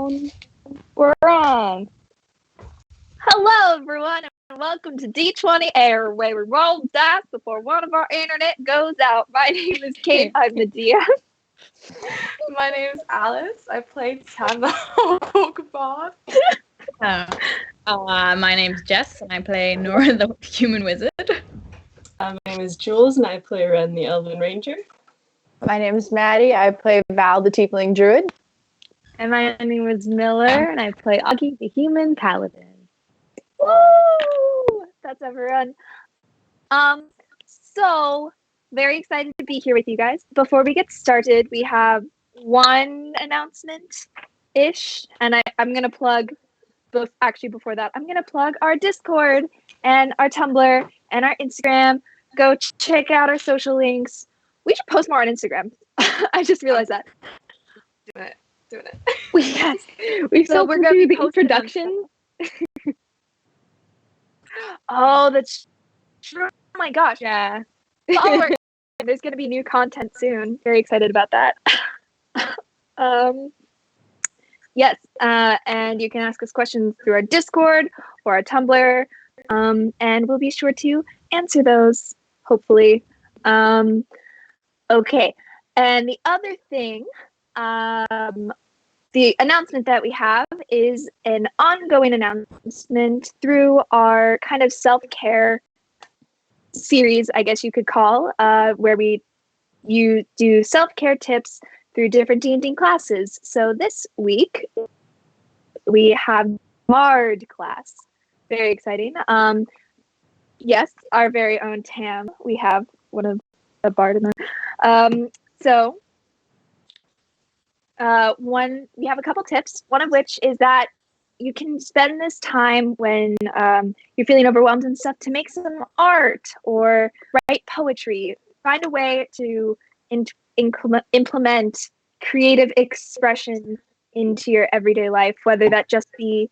on. We're on. Hello, everyone, and welcome to D20 Air, where we roll dice before one of our internet goes out. My name is Kate. I'm the DM. My name is Alice. I play Tava Pokeball. My name's Jess, and I play Nora the Human Wizard. My name is Jules, and I play Ren the Elven Ranger. My name is Maddie. I play Val the Tiefling Druid. And my name is Miller, and I play Augie the Human Paladin. Woo! That's everyone. So very excited to be here with you guys. Before we get started, we have one announcement-ish, and I'm gonna plug. Before that, I'm gonna plug our Discord and our Tumblr and our Instagram. Go check out our social links. We should post more on Instagram. I just realized that. Doing it. Yes. So we're going to be introduction. Oh, that's true. Oh my gosh. Yeah. Oh, there's going to be new content soon. Very excited about that. Yes. And you can ask us questions through our Discord or our Tumblr. And we'll be sure to answer those, hopefully. Okay. And the other thing, the announcement that we have is an ongoing announcement through our kind of self-care series, I guess you could call, where you do self-care tips through different D&D classes. So this week we have Bard class. Very exciting. Yes, our very own Tam. We have one of the Bard in there. We have a couple tips, one of which is that you can spend this time when you're feeling overwhelmed and stuff to make some art or write poetry. Find a way to implement creative expression into your everyday life, whether that just be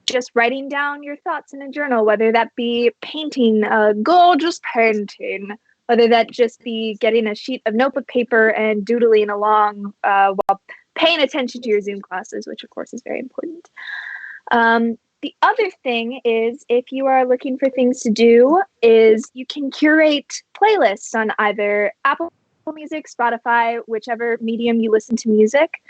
just writing down your thoughts in a journal, whether that be painting a gorgeous painting, whether that just be getting a sheet of notebook paper and doodling along while paying attention to your Zoom classes, which of course is very important. The other thing is, if you are looking for things to do, is you can curate playlists on either Apple Music, Spotify, whichever medium you listen to music.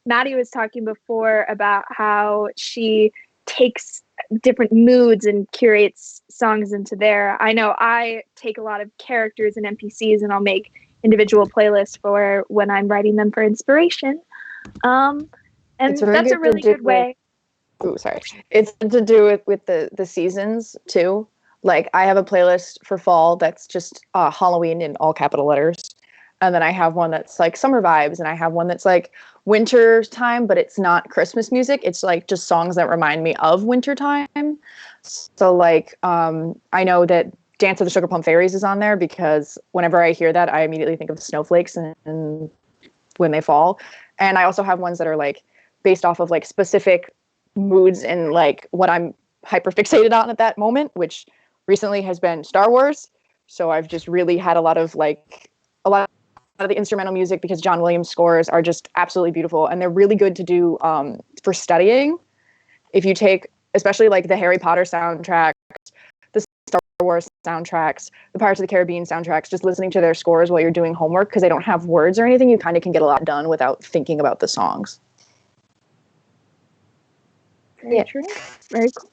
Maddie was talking before about how she takes different moods and curates songs into there. I know I take a lot of characters and NPCs and I'll make individual playlists for when I'm writing them for inspiration. And that's a really good way. It's to do with the seasons too. Like I have a playlist for fall that's just Halloween in all capital letters. And then I have one that's like summer vibes, and I have one that's like winter time, but it's not Christmas music. It's like just songs that remind me of winter time. So like I know that Dance of the Sugar Plum Fairies is on there because whenever I hear that, I immediately think of snowflakes and when they fall. And I also have ones that are like based off of like specific moods and like what I'm hyper fixated on at that moment, which recently has been Star Wars. So I've just really had a lot of the instrumental music because John Williams scores are just absolutely beautiful, and they're really good to do for studying. If you take, especially like the Harry Potter soundtracks, the Star Wars soundtracks, the Pirates of the Caribbean soundtracks, just listening to their scores while you're doing homework because they don't have words or anything, you kind of can get a lot done without thinking about the songs. Very true. Very cool.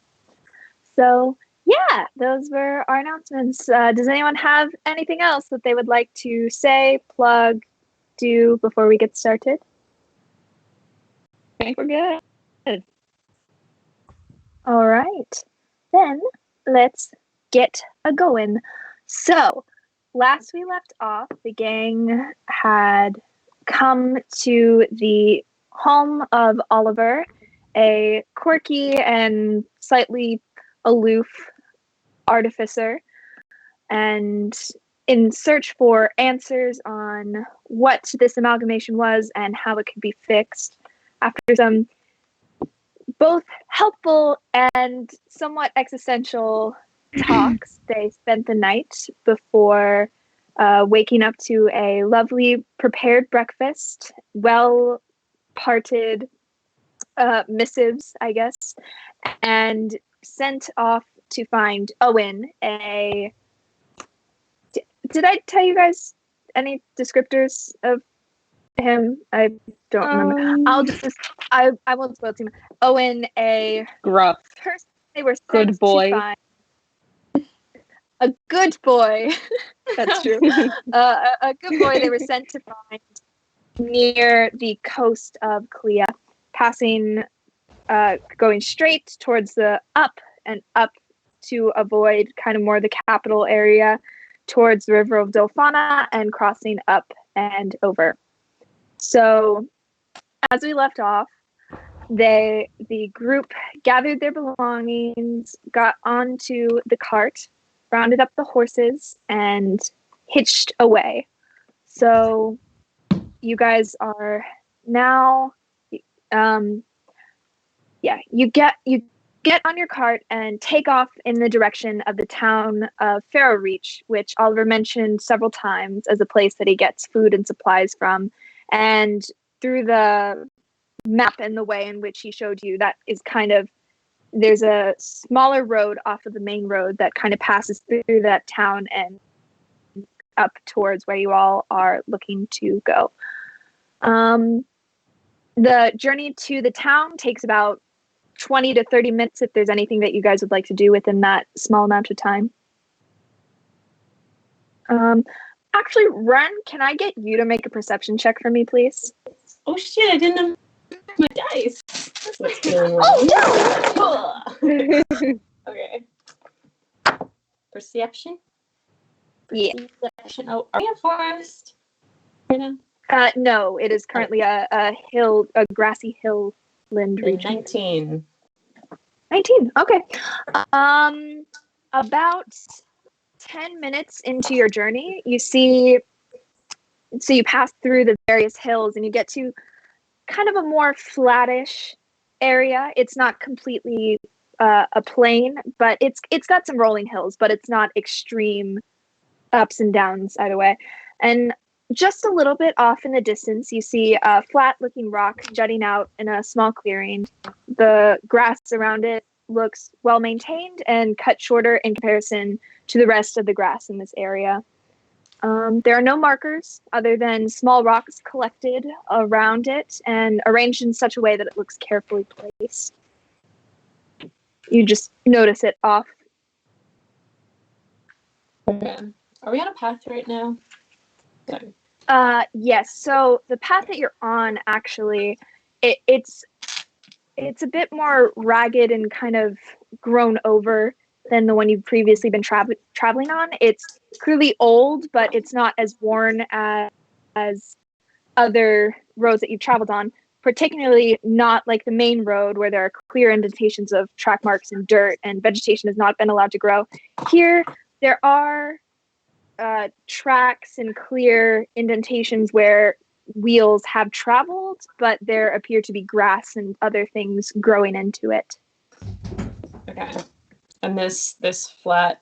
So yeah, those were our announcements. Does anyone have anything else that they would like to say, plug, do before we get started? I think we're good. All right, then let's get a-going. So, last we left off, the gang had come to the home of Oliver, a quirky and slightly aloof artificer, and in search for answers on what this amalgamation was and how it could be fixed. After some both helpful and somewhat existential talks, they spent the night before waking up to a lovely prepared breakfast, well parted missives, I guess, and sent off to find Owynn. Did I tell you guys any descriptors of him? I don't remember. I won't spoil too much. Owynn, a Gruff. person they were sent Good boy. to find. A good boy. That's true. A good boy they were sent to find near the coast of Klia, passing, going straight towards the up and up to avoid kind of more the capital area towards the river of Dolfana and crossing up and over. So as we left off, the group gathered their belongings, got onto the cart, rounded up the horses, and hitched away. So you guys are now, you get on your cart and take off in the direction of the town of Faroe Reach, which Oliver mentioned several times as a place that he gets food and supplies from. And through the map and the way in which he showed you, that is kind of, there's a smaller road off of the main road that kind of passes through that town and up towards where you all are looking to go. The journey to the town takes about 20 to 30 minutes if there's anything that you guys would like to do within that small amount of time. Actually, Ren, can I get you to make a perception check for me, please? Oh shit, I didn't have my dice. That's what's going on. Okay. Perception? Yeah. Perception. Oh, are we in forest right now? No, it is currently a grassy hillland region. 19. 19. Okay. About 10 minutes into your journey, you pass through the various hills and you get to kind of a more flattish area. It's not completely a plain, but it's got some rolling hills, but it's not extreme ups and downs either way. And just a little bit off in the distance, you see a flat-looking rock jutting out in a small clearing. The grass around it looks well-maintained and cut shorter in comparison to the rest of the grass in this area. There are no markers other than small rocks collected around it and arranged in such a way that it looks carefully placed. You just notice it off. Okay. Are we on a path right now? Sorry. Yes. So the path that you're on, actually, it's a bit more ragged and kind of grown over than the one you've previously been traveling on. It's clearly old, but it's not as worn as other roads that you've traveled on, particularly not like the main road where there are clear indentations of track marks and dirt and vegetation has not been allowed to grow. Here, there are tracks and clear indentations where wheels have traveled, but there appear to be grass and other things growing into it. Okay. And this flat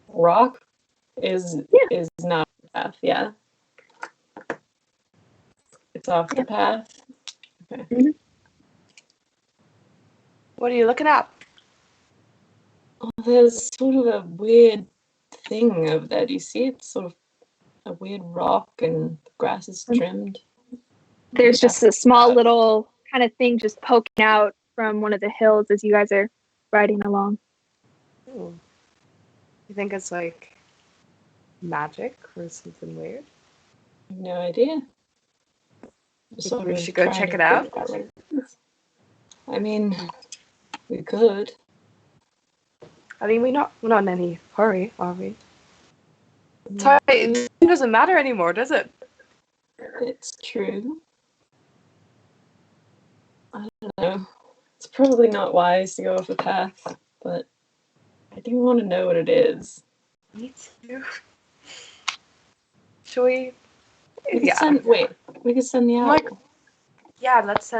rock is not the path, yeah? It's off the path? Okay. Mm-hmm. What are you looking at? Oh, there's sort of a weird thing over there. Do you see it? Sort of a weird rock and the grass is trimmed. There's just a small little kind of thing just poking out from one of the hills as you guys are riding along. Ooh. You think it's like magic or something weird? I have no idea. We should go check it out. I mean, we could. I mean, we're not in any hurry, are we? Sorry, it doesn't matter anymore, does it? It's true. I don't know. It's probably not wise to go off the path, but I do want to know what it is. Me too. Should we? We could send the owl. Like, yeah, let's.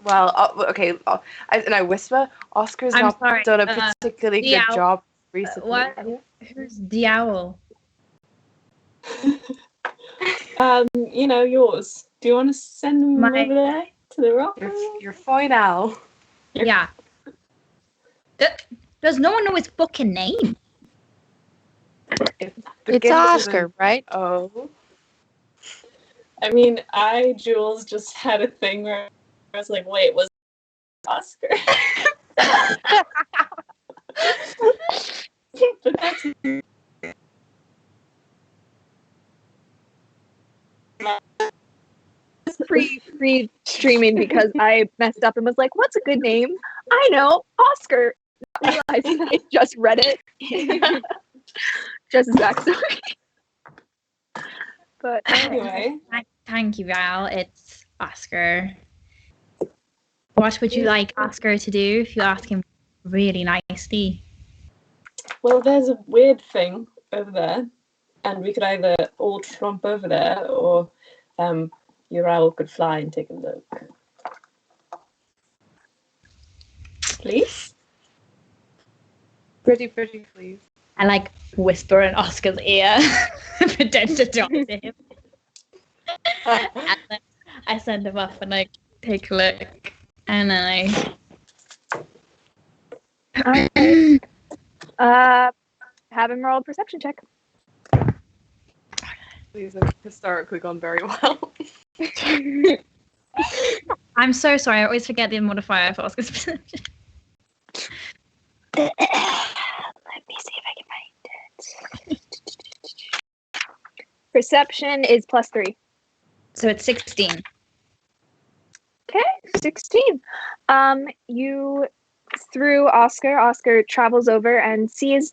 Well, okay. And I whisper, Oscar's I'm not sorry, done a particularly good owl. job recently. What? Who's the owl? Yours. Do you want to send them over there to the rock. You're fine now. Yeah. Does no one know his fucking name? It's Oscar, right? Oh. I mean, Jules, just had a thing where I was like, wait, was it Oscar? But that's Free streaming because I messed up and was like, "What's a good name?" I know, Oscar. Not realizing I just read it. Just his backstory. But anyway. Thank you, Val. It's Oscar. What would you like Oscar to do if you ask him really nicely? Well, there's a weird thing over there, and we could either all tromp over there, or your owl could fly and take a look. Please? Pretty, please. I like whisper in Oscar's ear, pretend to talk to him. And then I send him off and like take a look, and then have him roll a perception check. These have historically gone very well. I'm so sorry. I always forget the modifier for Oscar's perception. Let me see if I can find it. Perception is +3. So it's 16. Okay, 16. You, through Oscar travels over and sees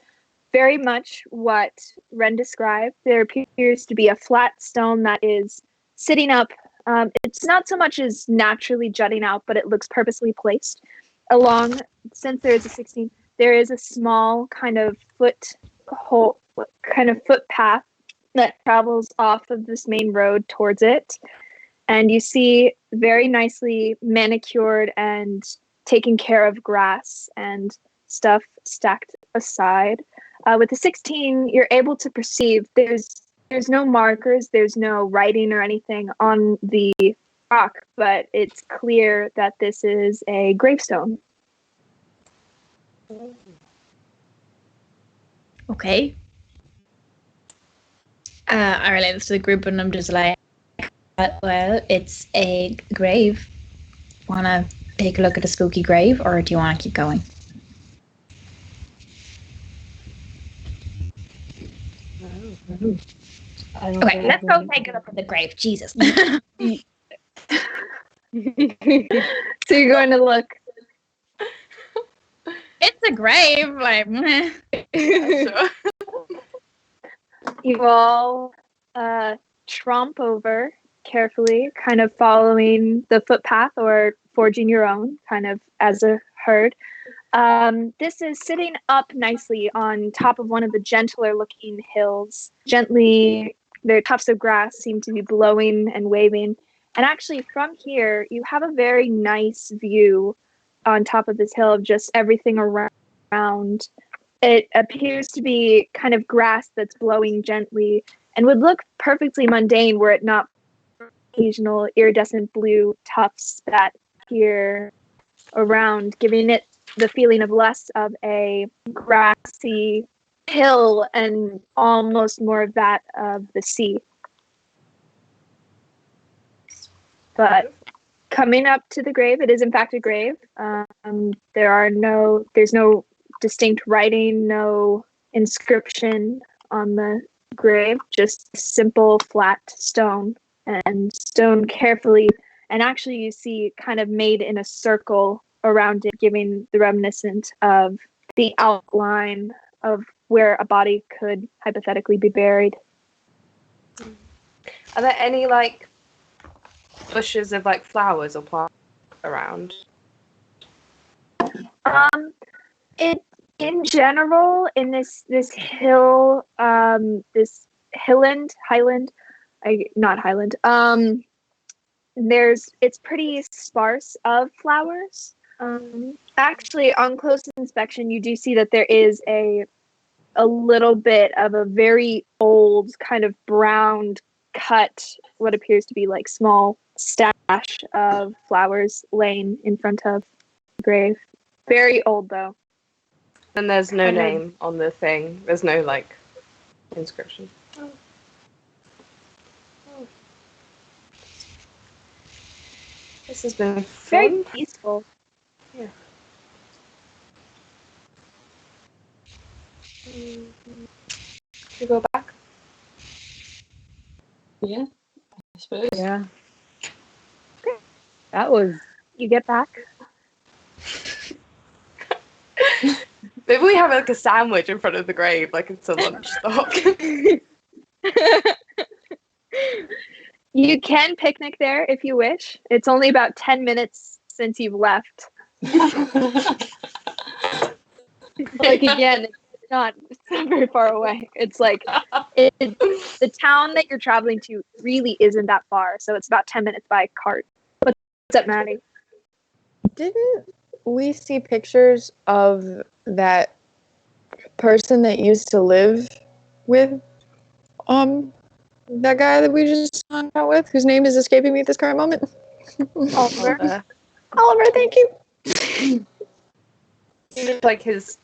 very much what Ren described. There appears to be a flat stone that is sitting up. It's not so much as naturally jutting out, but it looks purposely placed along. Since there is a 16, there is a small kind of footpath that travels off of this main road towards it. And you see very nicely manicured and taken care of grass and stuff stacked aside. With the 16, you're able to perceive there's no markers, there's no writing or anything on the rock, but it's clear that this is a gravestone. Okay. I relate this to the group, and I'm just like, well, it's a grave. Want to take a look at a spooky grave, or do you want to keep going? Okay, let's go take a look at the grave. Jesus. So you're going to look. It's a grave. Like, meh. Sure. You all tromp over carefully, kind of following the footpath or forging your own, kind of as a herd. This is sitting up nicely on top of one of the gentler looking hills. Gently, their tufts of grass seem to be blowing and waving. And actually from here, you have a very nice view on top of this hill of just everything around. It appears to be kind of grass that's blowing gently and would look perfectly mundane were it not for occasional iridescent blue tufts that appear around, giving it the feeling of less of a grassy hill and almost more of that of the sea. But coming up to the grave, it is in fact a grave. There's no distinct writing, no inscription on the grave, just simple flat stone, and stone carefully, and actually you see kind of made in a circle around it, giving the reminiscent of the outline of where a body could hypothetically be buried. Are there any like bushes of like flowers or plants around? In general, in this hill, this highland, not highland. It's pretty sparse of flowers. Actually, on close inspection, you do see that there is a little bit of a very old kind of brown cut, what appears to be like small stash of flowers laying in front of the grave. Very old, though. And there's no And then- name on the thing. There's no, like, inscription. Oh. Oh. This has been Very fun. peaceful. Yeah. Should we go back? Yeah, I suppose. Yeah. That was You get back. Maybe we have like a sandwich in front of the grave, like it's a lunch stop. You can picnic there if you wish. It's only about 10 minutes since you've left. Like, again, it's not very far away. It's like the town that you're traveling to really isn't that far, so it's about 10 minutes by cart. What's up, Maddie? Didn't we see pictures of that person that used to live with that guy that we just hung out with, whose name is escaping me at this current moment? Oliver. Oliver, thank you. It's like his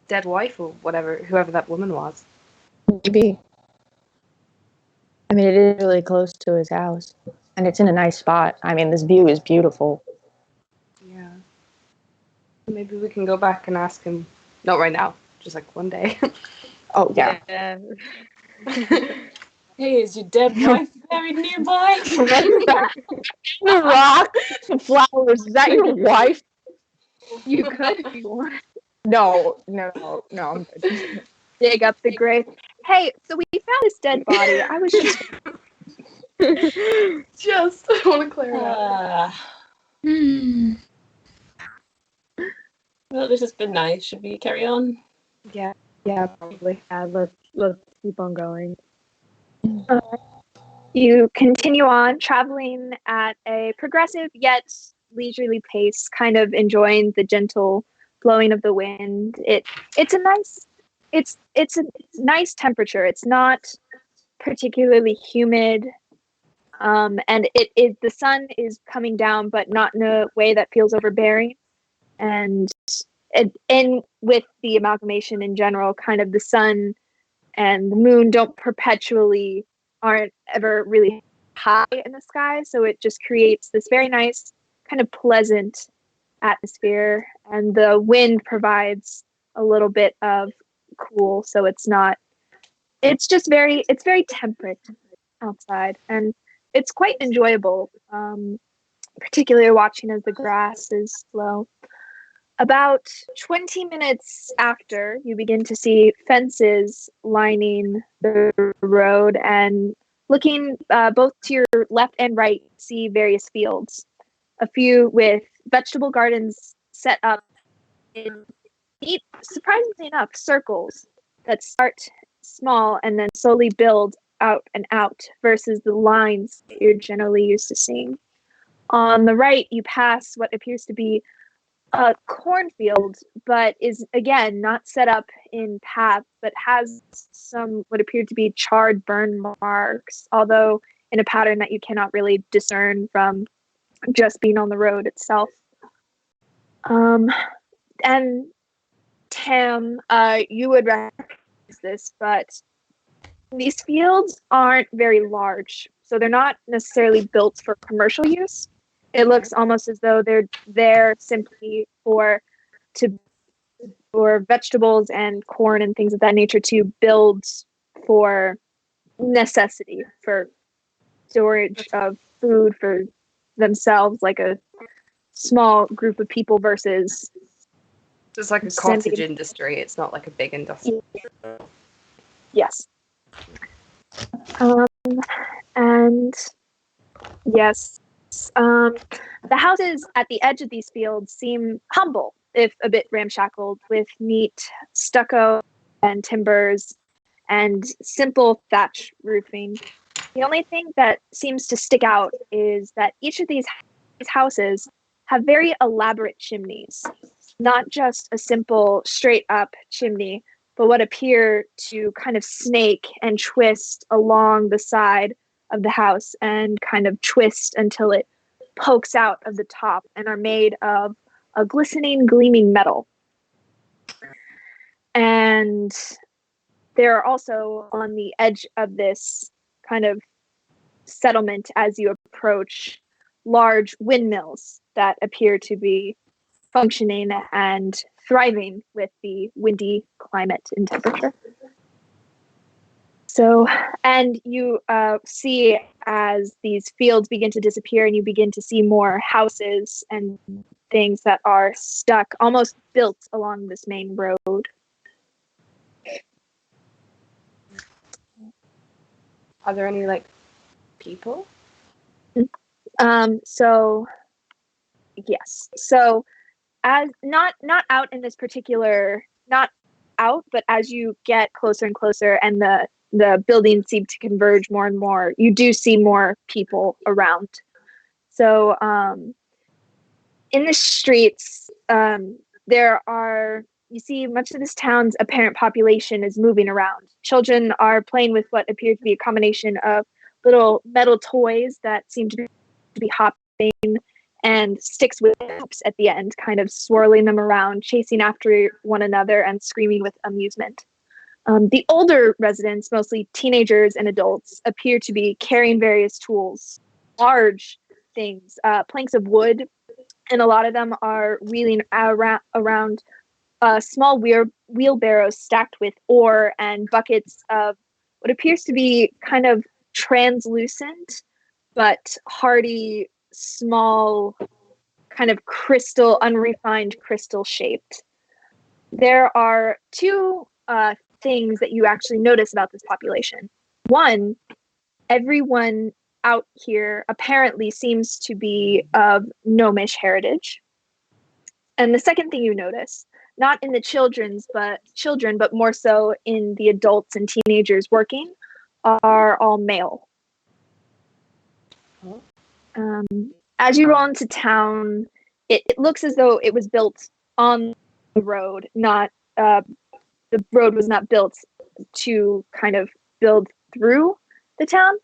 dead wife or whatever, whoever that woman was. Maybe. I mean, it is really close to his house, and it's in a nice spot. I mean, this view is beautiful. Yeah. Maybe we can go back and ask him. Not right now, just like one day. Oh, yeah. Hey, is your dead wife buried nearby? The rock, the flowers, is that your wife? You could if you want. No, I'm good. Dig up the grave. Hey, so we found this dead body. I was just I want to clear it up. Well, this has been nice. Should we carry on? Yeah, probably. Let's keep on going. You continue on traveling at a progressive yet leisurely pace, kind of enjoying the gentle blowing of the wind. It's a nice temperature. It's not particularly humid, and the sun is coming down, but not in a way that feels overbearing. And with the amalgamation in general, kind of the sun and the moon aren't ever really high in the sky, so it just creates this very nice kind of pleasant atmosphere, and the wind provides a little bit of cool, so it's very temperate outside, and it's quite enjoyable, particularly watching as the grass is low. About 20 minutes after, you begin to see fences lining the road, and looking both to your left and right, see various fields. A few with vegetable gardens set up in neat, surprisingly enough, circles that start small and then slowly build out and out versus the lines that you're generally used to seeing. On the right, you pass what appears to be a cornfield, but is again not set up in paths, but has some what appear to be charred burn marks, although in a pattern that you cannot really discern from just being on the road itself. And Tam, you would recognize this, but these fields aren't very large, so they're not necessarily built for commercial use. It looks almost as though they're there simply for vegetables and corn and things of that nature to build for necessity, for storage of food for themselves, like a small group of people versus It's like a cottage industry. It's not like a big industry. Yes. And yes, the houses at the edge of these fields seem humble, if a bit ramshackled, with neat stucco and timbers and simple thatch roofing. The only thing that seems to stick out is that each of these houses have very elaborate chimneys, not just a simple straight up chimney, but what appear to kind of snake and twist along the side of the house and kind of twist until it pokes out of the top and are made of a glistening, gleaming metal. And there are also on the edge of this kind of settlement, as you approach, large windmills that appear to be functioning and thriving with the windy climate and temperature. So, and you see as these fields begin to disappear and you begin to see more houses and things that are stuck, almost built along this main road. Are there any, like, people? So, yes. So, as not out in this particular, not out, but as you get closer and closer and the buildings seem to converge more and more, you do see more people around. So in the streets, you see much of this town's apparent population is moving around. Children are playing with what appear to be a combination of little metal toys that seem to be hopping, and sticks with hoops at the end, kind of swirling them around, chasing after one another and screaming with amusement. The older residents, mostly teenagers and adults, appear to be carrying various tools, large things, planks of wood, and a lot of them are wheeling around small wheelbarrows stacked with ore and buckets of what appears to be kind of translucent but hardy, small, kind of crystal, unrefined crystal shaped. There are two things that you actually notice about this population. One, everyone out here apparently seems to be of gnomish heritage. And the second thing you notice, not in the children, but more so in the adults and teenagers working, are all male. As you roll into town, it looks as though it was built on the road, not the road was not built to kind of build through the town,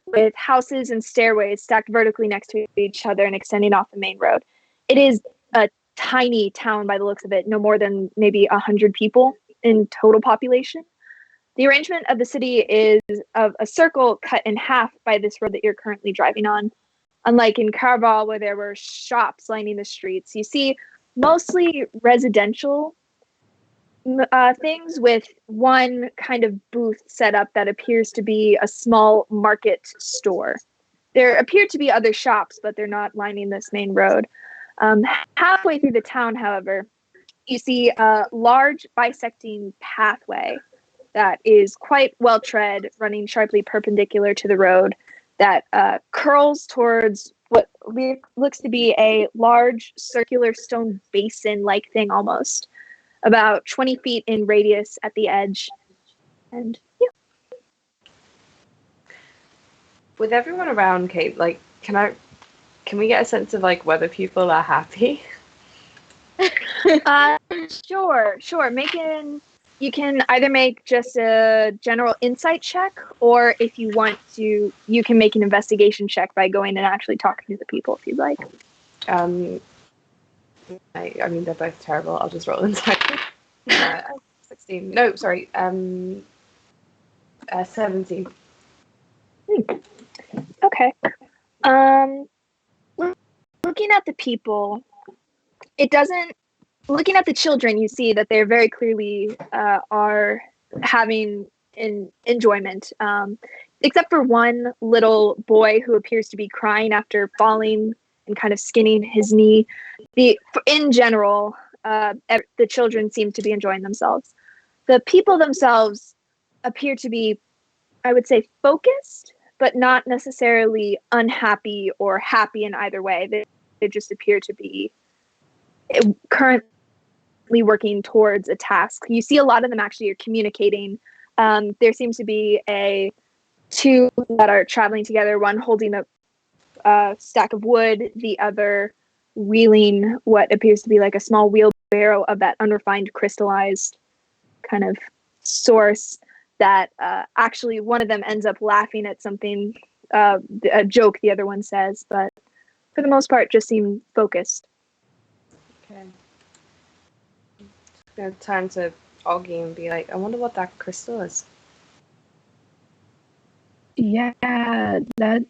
with houses and stairways stacked vertically next to each other and extending off the main road. It is a tiny town by the looks of it, no more than maybe 100 people in total population. The arrangement of the city is of a circle cut in half by this road that you're currently driving on. Unlike in Carval, where there were shops lining the streets, you see mostly residential things with one kind of booth set up that appears to be a small market store. There appear to be other shops, but they're not lining this main road. Halfway through the town, however, you see a large bisecting pathway that is quite well tread, running sharply perpendicular to the road, that curls towards what looks to be a large circular stone basin-like thing almost, about 20 feet in radius at the edge. And yeah. With everyone around, Kate, like, can we get a sense of, like, whether people are happy? Sure. You can either make just a general insight check, or if you want to, you can make an investigation check by going and actually talking to the people if you'd like. I mean, they're both terrible. I'll just roll insight. 16. No, sorry. 17. Okay. Looking at the people, looking at the children, you see that they're very clearly are having an enjoyment, except for one little boy who appears to be crying after falling and kind of skinning his knee. In general, the children seem to be enjoying themselves. The people themselves appear to be, I would say, focused, but not necessarily unhappy or happy in either way. They just appear to be currently working towards a task. You see a lot of them actually are communicating. There seems to be two that are traveling together, one holding a stack of wood, the other wheeling what appears to be like a small wheelbarrow of that unrefined crystallized kind of source. that actually one of them ends up laughing at something, a joke the other one says, but for the most part just seem focused. Okay. I'm gonna turn to Augie and be like, I wonder what that crystal is. Yeah, that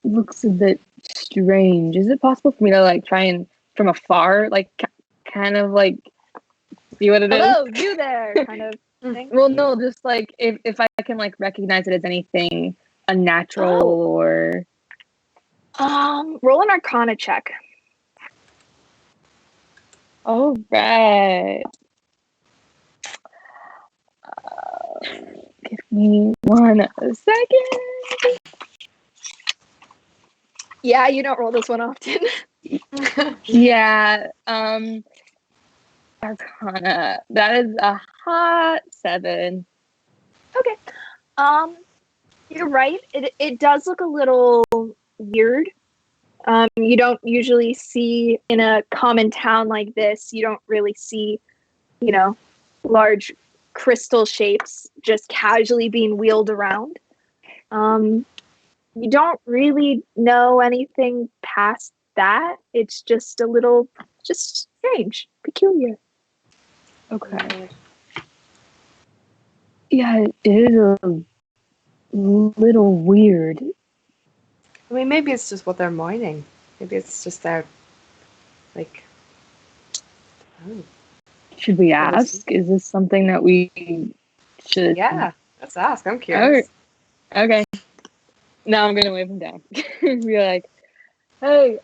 looks a bit strange. Is it possible for me to like try and from afar, like kind of like see what it is? Hello, you there, kind of thing. Well, no, just like if I can like recognize it as anything unnatural or. Roll an Arcana check. All right. Give me 1 second. Yeah, you don't roll this one often. Yeah. Arcana. That is a hot 7. Okay. You're right. It does look a little weird. You don't usually see in a common town like this, you don't really see, large crystal shapes just casually being wheeled around. You don't really know anything past that. It's just a little, just strange, peculiar. Okay. Yeah, it is a little weird. I mean, maybe it's just what they're mining. Maybe it's just their, like, oh. Should we ask? Is this something that we should? Yeah, let's ask. I'm curious. Okay. Now I'm gonna wave him down. Be like, hey,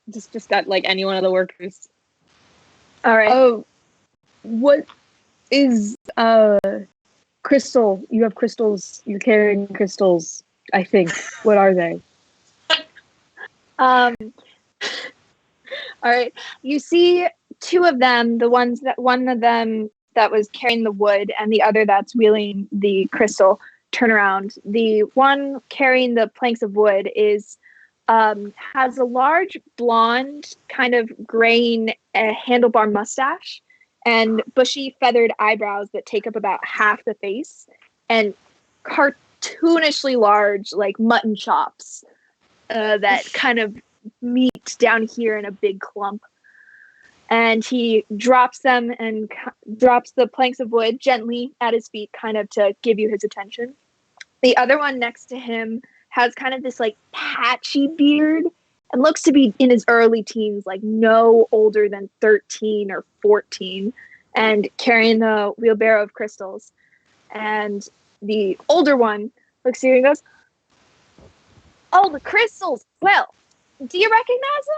just got like any one of the workers. All right. Oh, what is crystal? You have crystals. You're carrying crystals. I think. What are they? All right. You see two of them, one of them that was carrying the wood and the other that's wheeling the crystal, turn around. The one carrying the planks of wood has a large blonde, kind of graying handlebar mustache and bushy feathered eyebrows that take up about half the face, and cartoonishly large, like mutton chops that kind of meet down here in a big clump. And he drops them and drops the planks of wood gently at his feet, kind of to give you his attention. The other one next to him has kind of this like patchy beard and looks to be in his early teens, like no older than 13 or 14, and carrying the wheelbarrow of crystals. And the older one looks at you and goes, "Oh, the crystals. Well, do you recognize them?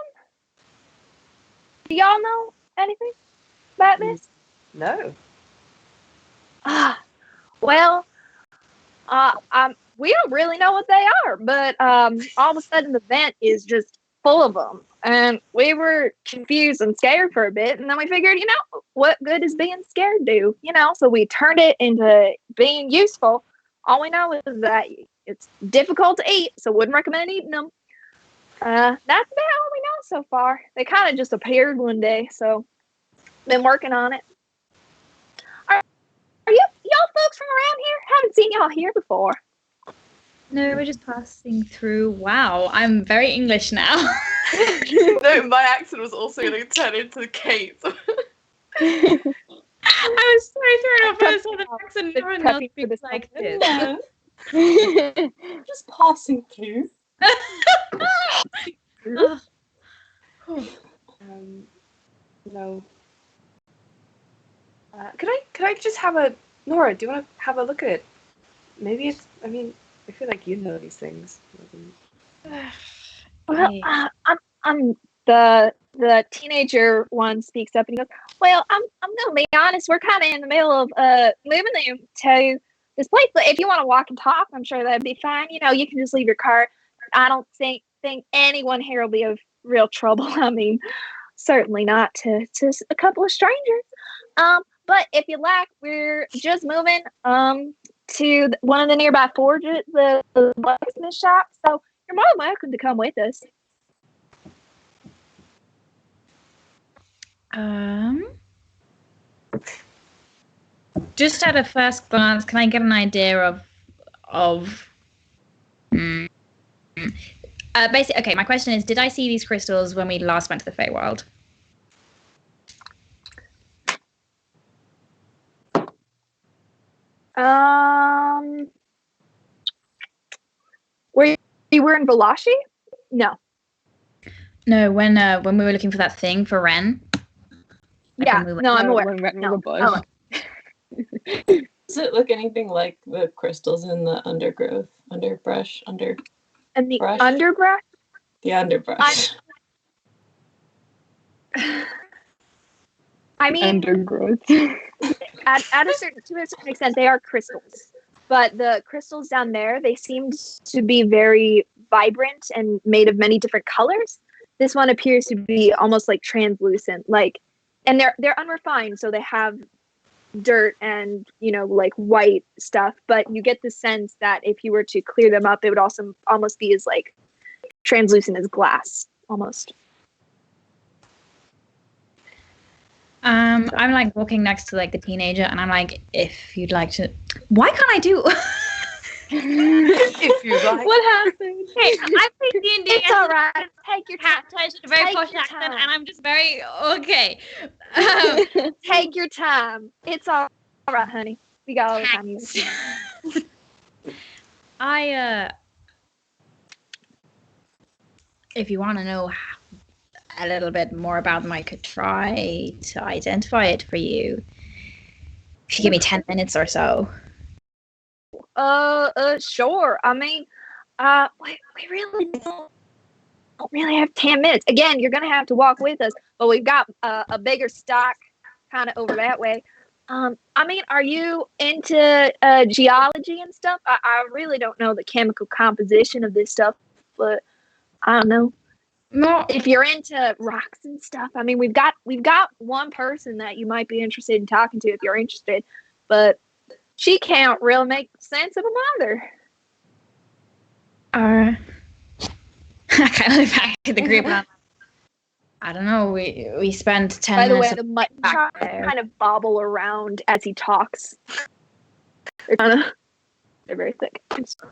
Do y'all know anything about this?" No. Well, we don't really know what they are, but all of a sudden the vent is just full of them, and we were confused and scared for a bit, and then we figured, what good is being scared do? So we turned it into being useful. All we know is that it's difficult to eat, so wouldn't recommend eating them. That's about all we know so far. They kind of just appeared one day, so been working on it. Are y'all folks from around here? Haven't seen y'all here before. No, we're just passing through. Wow, I'm very English now. No, my accent was also going to turn into Kate. I was so thrown off when I saw the accent. No one else speaks like this. Just passing through. No. Could I just have a... Nora, do you want to have a look at it? Maybe it's... I mean, I feel like you know these things. Well, I'm the teenager one speaks up and he goes, "Well, I'm gonna be honest. We're kind of in the middle of moving them to this place. But if you want to walk and talk, I'm sure that'd be fine. You can just leave your car. I don't think anyone here will be of real trouble. I mean, certainly not to a couple of strangers. But if you like, we're just moving to one of the nearby forges, the blacksmith shop. So you're more than welcome to come with us." just at a first glance, can I get an idea of basically, okay, my question is, did I see these crystals when we last went to the Feywild? Were you were in Valashi? No. No, when we were looking for that thing for Ren. Yeah, no, I'm aware. When Ren was No. a bush. Does it look anything like the crystals in the undergrowth, underbrush, And the Brush. underbrush? the underbrush? I mean, Undergrowth. at to a certain extent, they are crystals. But the crystals down there, they seemed to be very vibrant and made of many different colors. This one appears to be almost like translucent, and they're unrefined, so they have dirt and like white stuff. But you get the sense that if you were to clear them up, it would also almost be as like translucent as glass, almost. I'm like walking next to like the teenager, and I'm like, if you'd like to, why can't I do? If you like. What happened? Hey, I think D&D. It's all right. Take your time. A very Take posh your accent, time. and I'm just very okay. Take your time. It's all right, honey. We got all the time. If you want to know a little bit more about them, I could try to identify it for you. If you give me 10 minutes or so. Sure. I mean, we really don't really have 10 minutes. Again, you're gonna have to walk with us, but we've got a bigger stock kind of over that way. I mean, are you into geology and stuff? I really don't know the chemical composition of this stuff, but I don't know. No, If you're into rocks and stuff, I mean, we've got one person that you might be interested in talking to if you're interested, but she can't really make sense of them either. I kind of look back at the group. And I don't know. We spent 10 By the way, minutes. the mutton back chops there. kind of bobble around as he talks. They're very thick.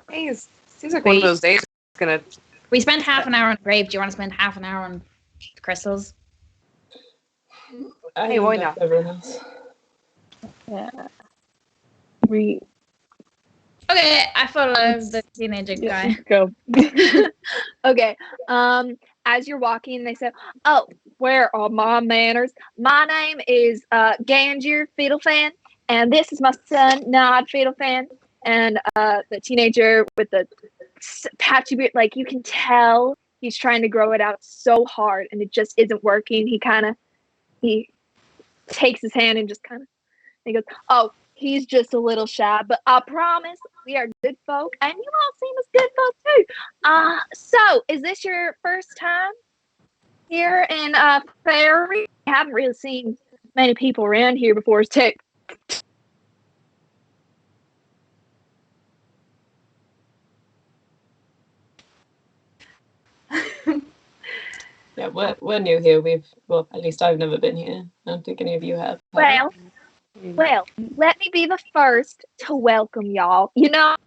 Hey, seems like one of those days it's gonna. We spent half an hour on grave. Do you want to spend half an hour on crystals? I Hey, why think not? everyone else. Yeah. We Okay, I follow the teenager guy. go. Okay. As you're walking, they say, "Oh, where are my manners? My name is Ganjir Fiddlefan, and this is my son Nod Fiddlefan." And the teenager with the patchy beard, like you can tell he's trying to grow it out so hard, and it just isn't working. He takes his hand and just he goes, "Oh, he's just a little shy, but I promise we are good folk, and you all seem as good folk too. So is this your first time here in Fairy? I haven't really seen many people around here before. Too." Yeah, we're new here. Well, at least I've never been here. I don't think any of you have. Well, let me be the first to welcome y'all.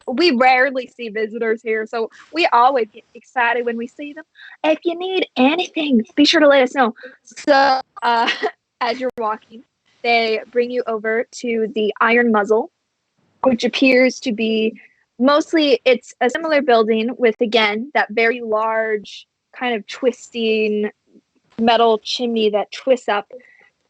We rarely see visitors here, so we always get excited when we see them. If you need anything, be sure to let us know. So, as you're walking, they bring you over to the Iron Muzzle, which appears to be it's a similar building with, again, that very large kind of twisting metal chimney that twists up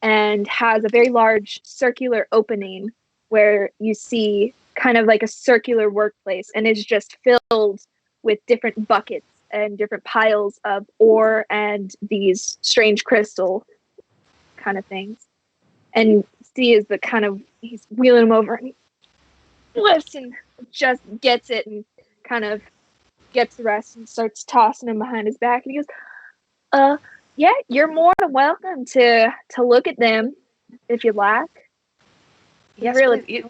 and has a very large circular opening where you see kind of like a circular workplace, and it's just filled with different buckets and different piles of ore and these strange crystal kind of things. And C is he's wheeling them over, and he lifts and just gets it and kind of gets the rest and starts tossing them behind his back. And he goes, yeah, you're more than welcome to look at them if you'd like. Yes, really. please.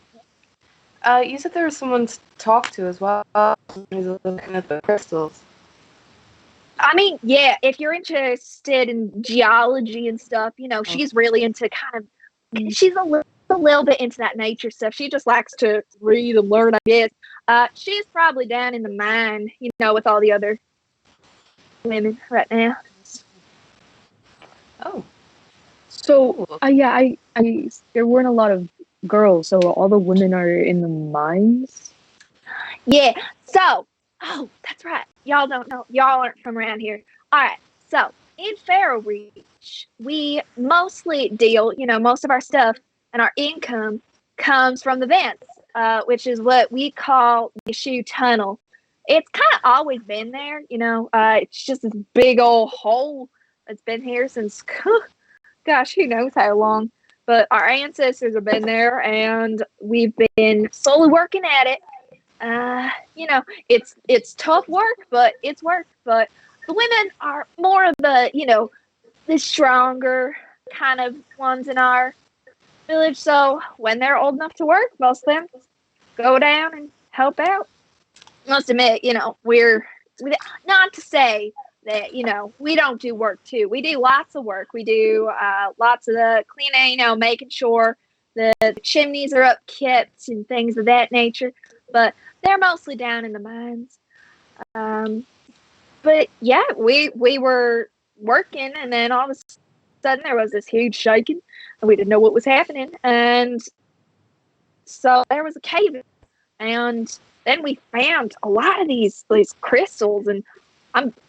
You said there was someone to talk to as well. Who's looking at the crystals. I mean, yeah, if you're interested in geology and stuff, she's really into she's a little a little bit into that nature stuff. She just likes to read and learn, I guess. She's probably down in the mine, with all the other women right now. Oh. So, I there weren't a lot of girls, so all the women are in the mines. Yeah. So, that's right. Y'all don't know. Y'all aren't from around here. All right. So, in Faro Reach, we mostly deal, most of our stuff and our income comes from the vents, which is what we call the shoe tunnel. It's kind of always been there, it's just this big old hole that's been here since, gosh, who knows how long. But our ancestors have been there, and we've been slowly working at it. It's tough work, but it's work. But the women are more of the stronger kind of ones in our village. So when they're old enough to work, most of them go down and help out. Must admit, we're not to say that, we don't do work too. We do lots of work. We do lots of the cleaning, making sure the chimneys are upkept and things of that nature. But they're mostly down in the mines. But yeah, we were working, and then all of a sudden there was this huge shaking, and we didn't know what was happening. And so there was a cave, and then we found a lot of these crystals, and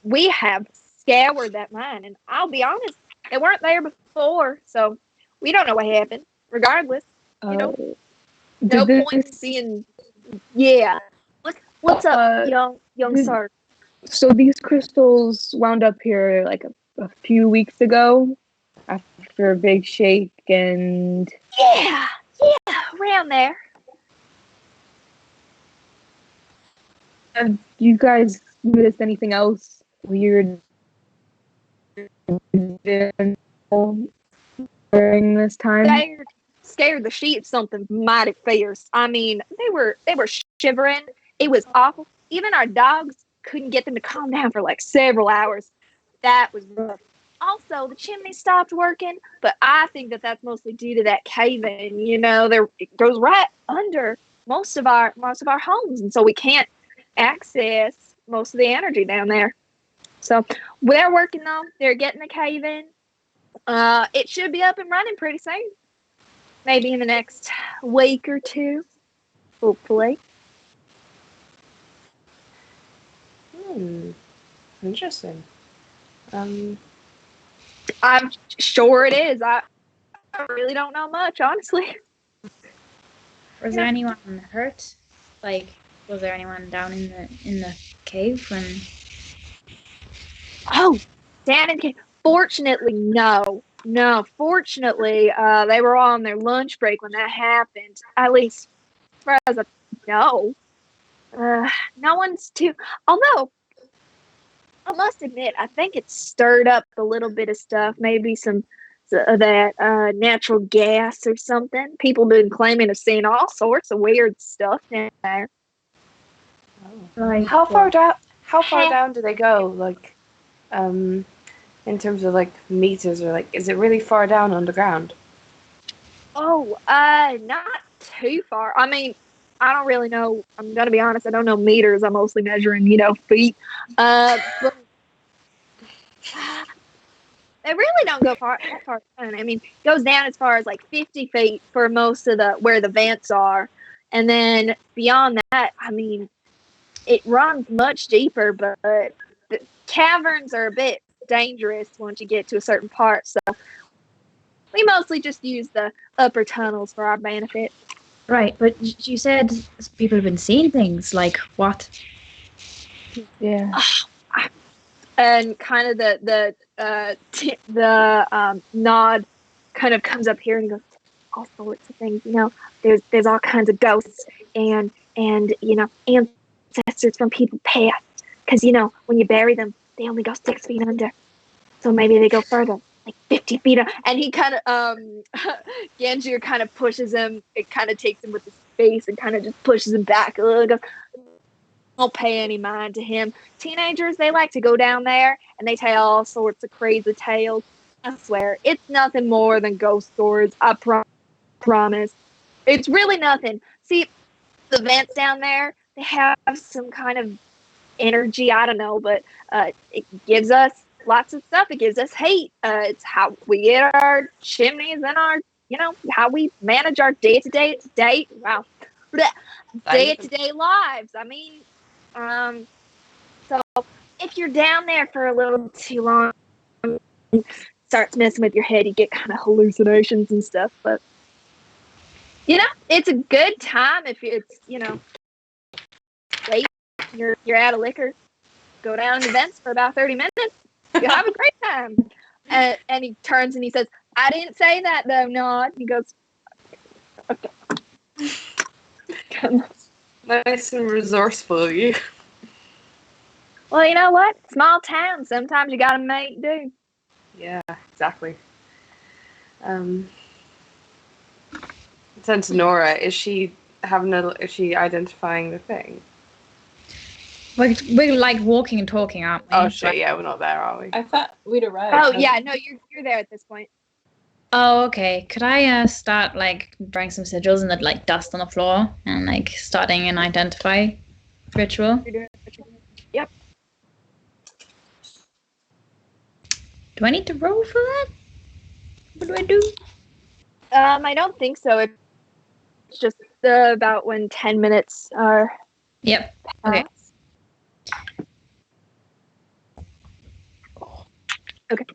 we have scoured that mine, and I'll be honest, they weren't there before, so we don't know what happened. Regardless, no point in being. Yeah. What's up, young sir? So these crystals wound up here like a few weeks ago after a big shake, and yeah, around there. Have you guys noticed anything else weird during this time? Scared the shit something mighty fierce. I mean, they were shivering. It was awful. Even our dogs couldn't get them to calm down for like several hours. That was rough. Also, the chimney stopped working, but I think that's mostly due to that cave-in. It goes right under most of our homes, and so we can't access most of the energy down there. So they're working though. They're getting the cave-in. It should be up and running pretty soon. Maybe in the next week or two, hopefully. Interesting. I'm sure it is. I really don't know much, honestly. Was there anyone hurt? Like, was there anyone down in the cave when? Oh, down in the cave. Fortunately, no. Fortunately, they were all on their lunch break when that happened. At least, as far as I know. No one's too. Although, I must admit, I think it stirred up a little bit of stuff. Maybe some of that natural gas or something. People have been claiming to seeing all sorts of weird stuff down there. Like, how far down do they go? Like, in terms of like meters, or like, is it really far down underground? Oh, not too far. I mean, I don't really know. I'm gonna be honest. I don't know meters. I'm mostly measuring, feet. But they really don't go far down. I mean, it goes down as far as like 50 feet for most of where the vents are, and then beyond that, I mean, it runs much deeper. But the caverns are a bit dangerous once you get to a certain part. So we mostly just use the upper tunnels for our benefit. Right, but you said people have been seeing things. Like what? Yeah. And kind of the nod kind of comes up here and goes, all sorts of things. There's all kinds of ghosts and ancestors from people past. Because when you bury them, they only go 6 feet under. So maybe they go further, like 50 feet. And he kind of Ganjir kind of pushes him. It kind of takes him with his face and kind of just pushes him back a little. Goes, don't pay any mind to him. Teenagers, they like to go down there and they tell all sorts of crazy tales. I swear, it's nothing more than ghost stories. I promise promise. It's really nothing. See, the vents down there, they have some kind of energy, I don't know, but it gives us lots of stuff. It gives us heat. It's how we get our chimneys and our, how we manage our day-to-day lives. I mean, so if you're down there for a little too long, it starts messing with your head. You get kind of hallucinations and stuff, but it's a good time if it's, late, you're out of liquor, go down to the vents for about 30 minutes, you have a great time. And he turns and he says, I didn't say that though, not. He goes, okay. Nice and resourceful of you. Well, you know what? Small town. Sometimes you gotta make do. Yeah, exactly. Since Nora, is she identifying the thing? We're like walking and talking, aren't we? Oh shit! Yeah, we're not there, are we? I thought we'd arrived. Oh yeah, no, you're there at this point. Oh, okay. Could I start like drawing some sigils and then like dust on the floor and like starting an identify ritual? Yep. Do I need to roll for that? What do I do? I don't think so. It's just about when 10 minutes are. Yep. Okay. Okay.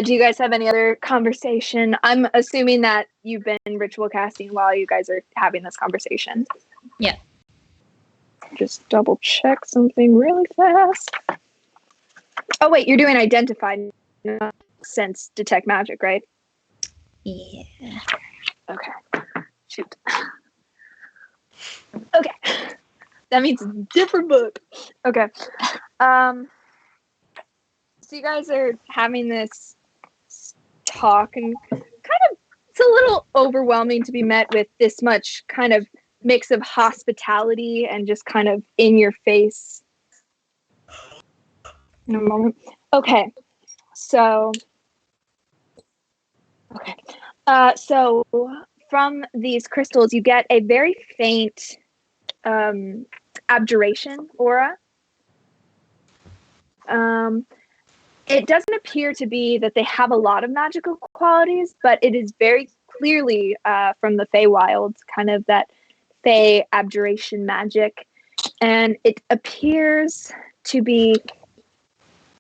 Do you guys have any other conversation? I'm assuming that you've been ritual casting while you guys are having this conversation. Yeah. Just double check something really fast. Oh wait, you're doing identify, not sense detect magic, right? Yeah. Okay. Shoot. Okay. That means it's a different book. Okay. So you guys are having this talk, and kind of it's a little overwhelming to be met with this much kind of mix of hospitality and just kind of in your face. In a moment. Okay. So from these crystals, you get a very faint abjuration aura. It doesn't appear to be that they have a lot of magical qualities, but it is very clearly from the Feywild, kind of that Fey abjuration magic. And it appears to be,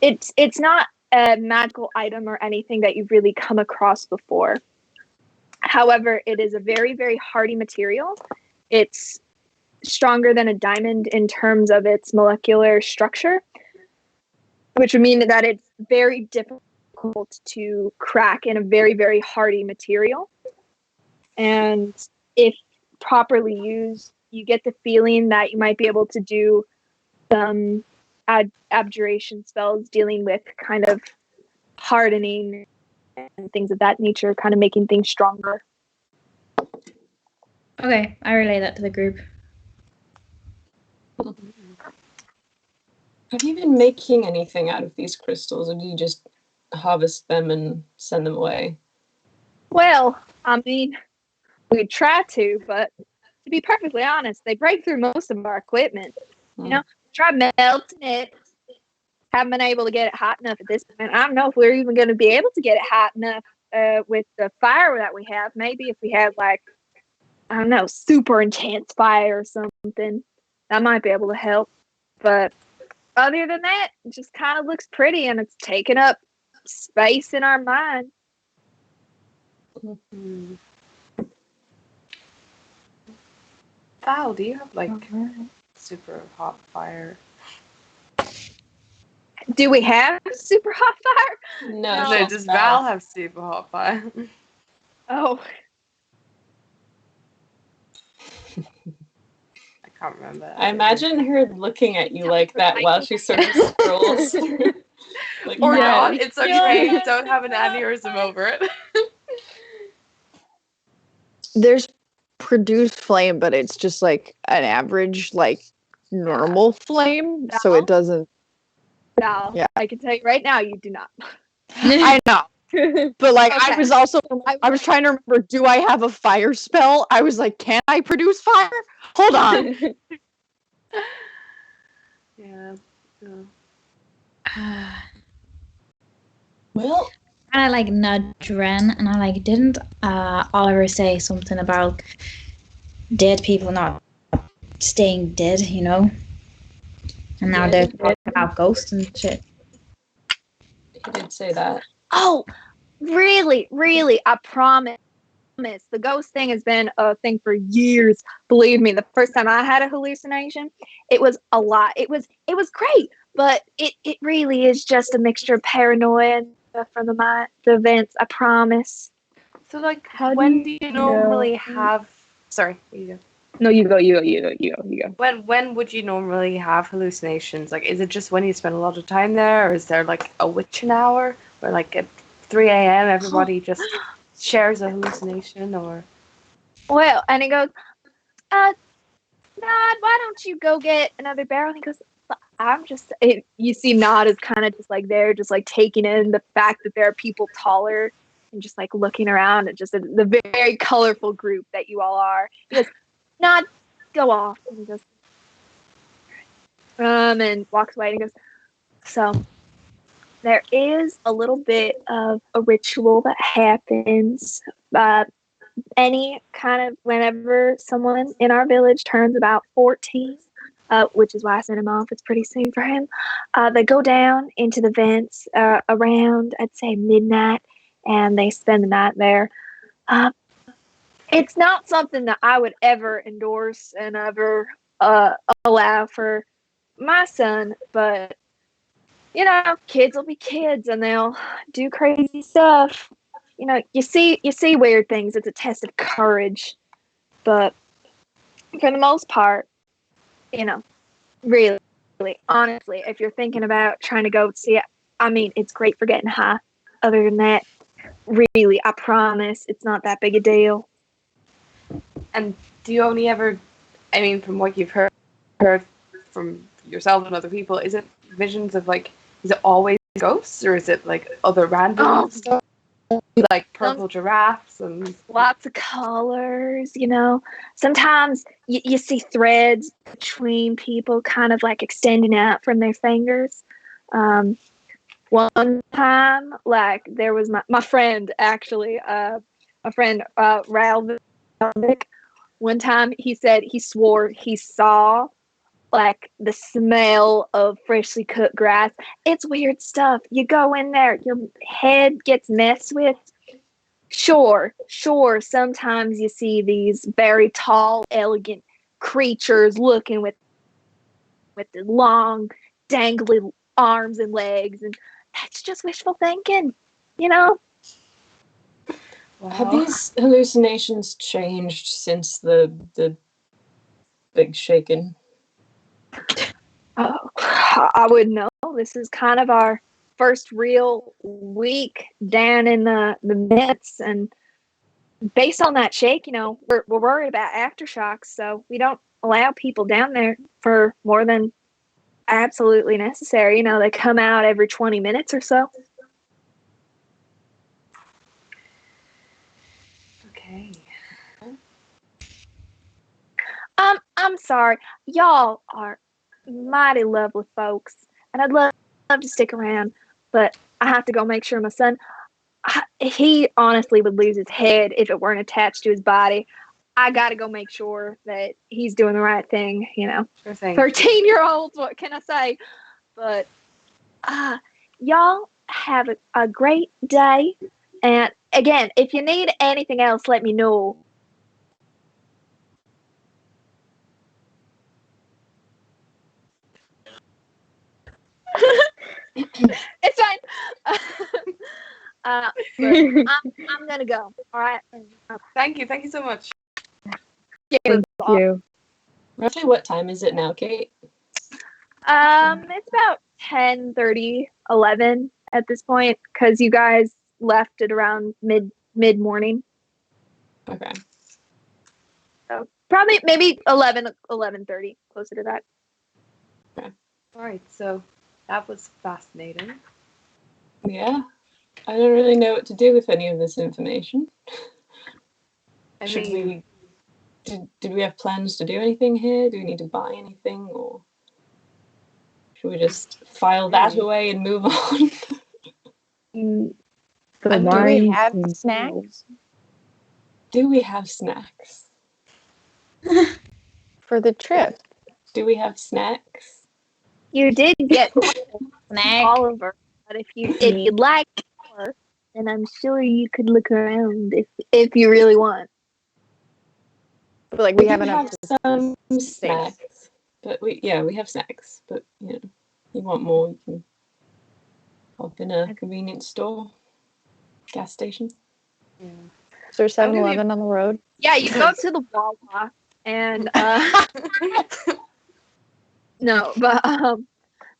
it's not a magical item or anything that you've really come across before. However, it is a very, very hardy material. It's stronger than a diamond in terms of its molecular structure, which would mean that it's very difficult to crack in a very, very hardy material. And if properly used, you get the feeling that you might be able to do some abjuration spells dealing with kind of hardening and things of that nature, kind of making things stronger. Okay, I relay that to the group. Have you been making anything out of these crystals, or do you just harvest them and send them away? Well, I mean, we try to, but to be perfectly honest, they break through most of our equipment. Try melting it. Haven't been able to get it hot enough at this point. I don't know if we're even going to be able to get it hot enough with the fire that we have. Maybe if we had like, I don't know, super intense fire or something, that might be able to help. But other than that, it just kind of looks pretty, and it's taking up space in our mind. Mm-hmm. Val, do you have like super hot fire? Do we have super hot fire? No, does Val have super hot fire? Oh. I can't remember. I imagine her looking at you like that while she sort of scrolls through. Like, or not, it's okay. Don't have an aneurysm over it. There's produced flame, but it's just like an average, like normal flame, so it doesn't. No, yeah. I can tell you right now, you do not. I know. But like, I Okay. was also, I was trying to remember, do I have a fire spell? I was like, can I produce fire? Hold on. Yeah. Well, And I like nudge Ren, and I like, didn't Oliver say something about dead people not staying dead, you know? And now Yeah, they're he did. talking about ghosts and shit. He did say that. Oh, really, really, I promise. The ghost thing has been a thing for years. Believe me, the first time I had a hallucination, it was a lot. It was great, but it really is just a mixture of paranoia and stuff from the events. I promise. So, like, How when do do you you normally know? have? Sorry, you go. No, you go. When would you normally have hallucinations? Like, is it just when you spend a lot of time there, or is there like a witching hour where, like, at 3 a.m. everybody just shares a hallucination? Or Well, and he goes, Nod, why don't you go get another barrel? And he goes, I'm just. You see, Nod is kind of just like there, just like taking in the fact that there are people taller and just like looking around at just the very colorful group that you all are. He goes, Nod, go off. And he goes, and walks away and he goes, so there is a little bit of a ritual that happens any kind of whenever someone in our village turns about 14, which is why I sent him off. It's pretty soon for him. They go down into the vents around, I'd say, midnight, and they spend the night there. It's not something that I would ever endorse and ever allow for my son, but you know, kids will be kids and they'll do crazy stuff. You know, you see weird things. It's a test of courage, but for the most part, you know, really, honestly, if you're thinking about trying to go see it, I mean, it's great for getting high. Other than that, really, I promise, it's not that big a deal. and do you only ever? I mean, from what you've heard from yourself and other people, is it visions of like? Is it always ghosts, or is it like other random stuff, like purple giraffes and Lots of colors, you know. Sometimes you see threads between people kind of like extending out from their fingers. One time, like there was my friend actually, my friend Ralph. One time he said he swore he saw like the smell of freshly cut grass. It's weird stuff. You go in there, your head gets messed with. Sure. Sometimes you see these very tall, elegant creatures looking with the long, dangly arms and legs, and that's just wishful thinking, you know. Have these hallucinations changed since the big shaking? Oh, I wouldn't know. This is kind of our first real week down in the midst, and based on that shake, you know, we're worried about aftershocks, so we don't allow people down there for more than absolutely necessary. You know, they come out every 20 minutes or so. okay. I'm sorry. Y'all are mighty lovely folks, and I'd love to stick around, but I have to go make sure my son, he honestly would lose his head if it weren't attached to his body. I got to go make sure that he's doing the right thing, you know. Sure thing. 13-year-olds, what can I say? But y'all have a great day. And again, if you need anything else, let me know. It's fine. But I'm gonna go. All right. Thank you so much. Thank you. Roughly what time is it now, Kate? It's about 10:30, 11 at this point because you guys left at around mid morning. Okay. So probably maybe 11:30, closer to that. All right, so that was fascinating. Yeah. I don't really know what to do with any of this information. I Should mean, we? Did we have plans to do anything here? Do we need to buy anything, or should we just file that Really? away and move on? The And Do we wine have seems snacks Do we have snacks? for the trip? Do we have snacks? You did get Snack. Oliver, but if you'd like more, then I'm sure you could look around if you really want. But like we do have enough. some snacks, but we have snacks. But you want more? You can hop in a convenience store, gas station. yeah. Is there I'm gonna 7-Eleven on the road? Yeah, you go to the Wawa and no, but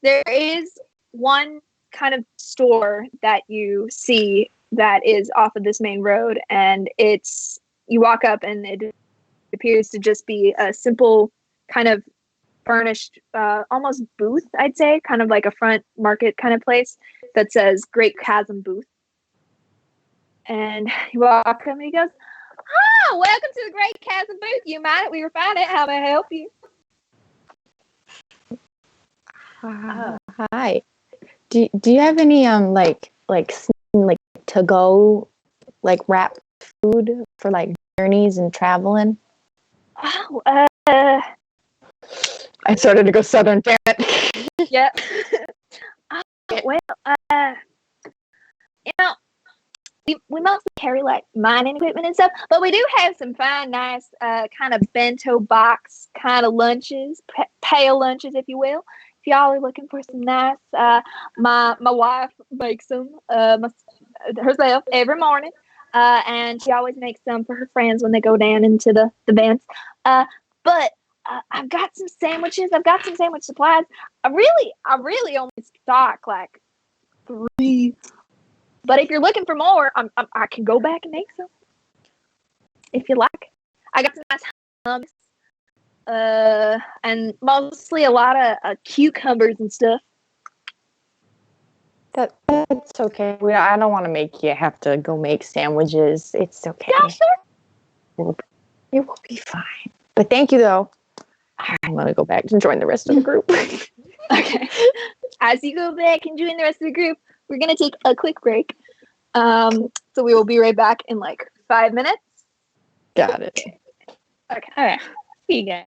there is one kind of store that you see that is off of this main road, and you walk up and it appears to just be a simple kind of furnished almost booth, I'd say, kind of like a front market kind of place that says Great Chasm Booth. And you walk up and he goes, welcome to the Great Chasm Booth. You mind? We refine it. How may I help you? Hi. Do you have any like to go like wrap food for like journeys and traveling? Oh, I started to go southern, damn it. yeah. Well, you know, we mostly carry like mining equipment and stuff, but we do have some fine, nice kind of bento box kind of lunches, pale lunches, if you will. If y'all are looking for some nice, my wife makes them herself every morning, and she always makes some for her friends when they go down into the vents. But I've got some sandwiches. I've got some sandwich supplies. I really only stock like 3. But if you're looking for more, I can go back and make some if you like. I got some nice hummus, and mostly a lot of cucumbers and stuff. That's okay. I don't want to make you have to go make sandwiches. It's okay. Yeah, sure. It will be fine. But thank you though. I'm gonna go back and join the rest of the group. Okay. As you go back and join the rest of the group, we're gonna take a quick break. So we will be right back in like 5 minutes. Got it. Okay. All right. See you guys.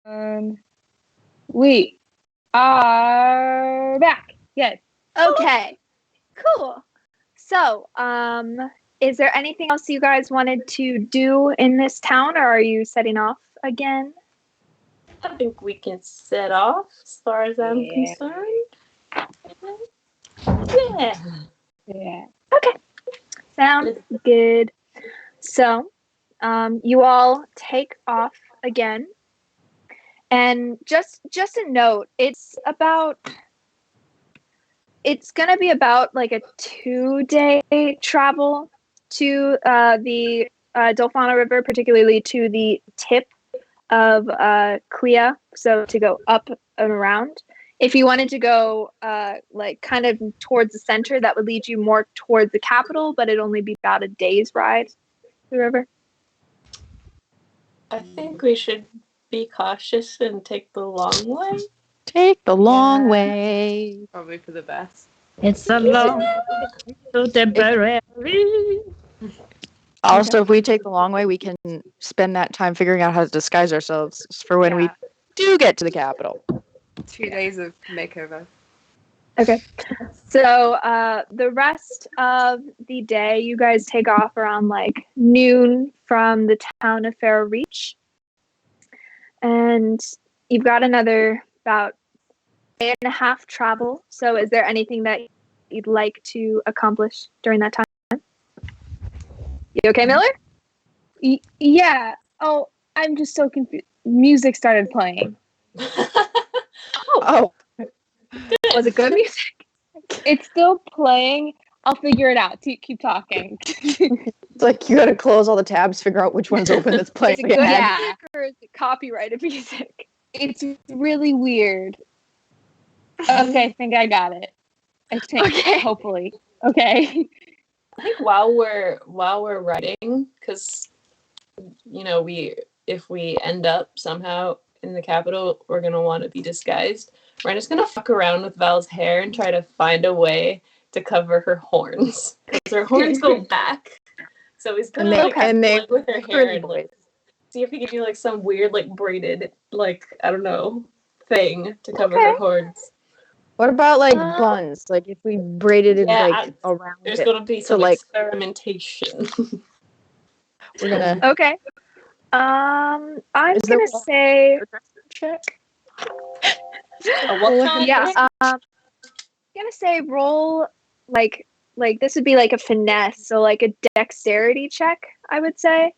We are back. Yes. Okay, cool. So, is there anything else you guys wanted to do in this town, or are you setting off again? I think we can set off as far as I'm concerned. Yeah. Yeah. Sounds good. So, you all take off again, and just a note, it's gonna be about like a 2-day travel to the Dolfana River, particularly to the tip of Klia, so to go up and around. If you wanted to go like kind of towards the center, that would lead you more towards the capital, but it'd only be about a day's ride to the river. I think we should be cautious and take the long way. Take the long way. Probably for the best. It's a long to temporary. Also, if we take the long way, we can spend that time figuring out how to disguise ourselves for when we do get to the capital. 2 days of makeover. Okay. So the rest of the day, you guys take off around like noon from the town of Fair Reach. And you've got another about 1.5 travel. So is there anything that you'd like to accomplish during that time? You okay, Miller? Yeah. Oh, I'm just so confused. Music started playing. Oh, Was it good music? It's still playing. I'll figure it out. Keep talking. it's like you gotta close all the tabs, figure out which one's open that's playing. Is it good again. music or is it copyrighted music? It's really weird. Okay, I think I got it. I think, Okay. hopefully. Okay. I think while we're writing, because if we end up somehow in the capital, we're gonna want to be disguised. We're just gonna fuck around with Val's hair and try to find a way to cover her horns, because her horns go back. So he's gonna play with her hair and like see if he can do like some weird like braided like I don't know thing to cover her horns. What about like buns? Like if we braided it like around there's it. gonna be some like experimentation. we're gonna. Okay. I'm gonna say. Check. Yeah. I'm gonna say roll like this would be like a finesse, so like a dexterity check, I would say.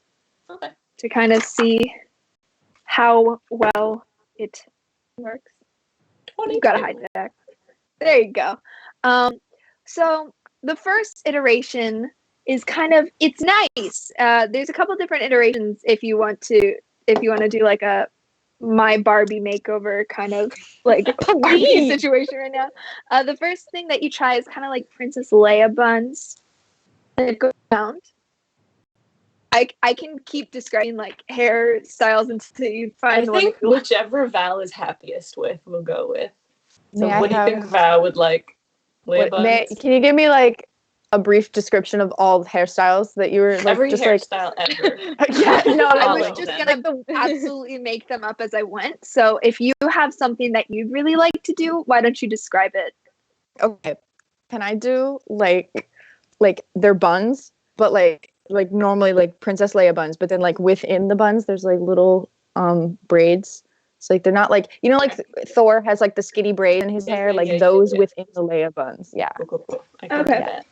Okay. To kind of see how well it works. 22. You've got to hide dex. There you go. So the first iteration is it's nice. There's a couple different iterations if you want to do like a my Barbie makeover kind of like Barbie situation right now. The first thing that you try is kind of like Princess Leia buns that go around. I can keep describing like hairstyles until you find I think whichever Val is happiest with, we'll go with. So what do you think Val would like? Can you give me like a brief description of all the hairstyles that you were like every just hairstyle ever? Yeah, no, I was All just of gonna absolutely make them up as I went. So if you have something that you'd really like to do, why don't you describe it? Okay. Can I do like their buns, but like normally like Princess Leia buns, but then like within the buns there's like little braids. So like they're not like like Thor has like the skinny braid in his hair, like those within the Leia buns. Yeah. Cool. I can do that.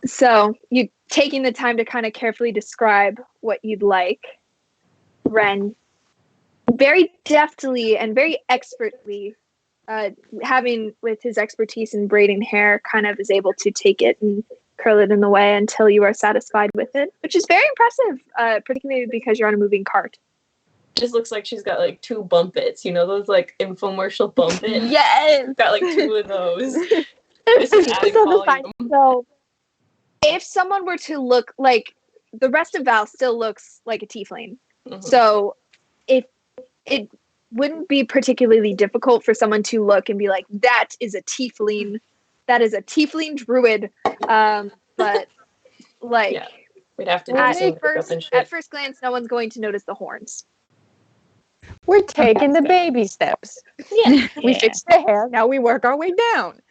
So you taking the time to kind of carefully describe what you'd like. Ren very deftly and very expertly, having with his expertise in braiding hair, kind of is able to take it and curl it in the way until you are satisfied with it, which is very impressive, particularly because you're on a moving cart. Just looks like she's got like 2 bumpets, those like infomercial bumpets. Yes, got like 2 of those. This is adding volume. So if someone were to look like the rest of Val still looks like a tiefling, so if it wouldn't be particularly difficult for someone to look and be like, that is a tiefling druid, but like we'd have to do at first glance no one's going to notice the horns. We're taking the baby steps. Yeah. We fixed the hair. Now we work our way down.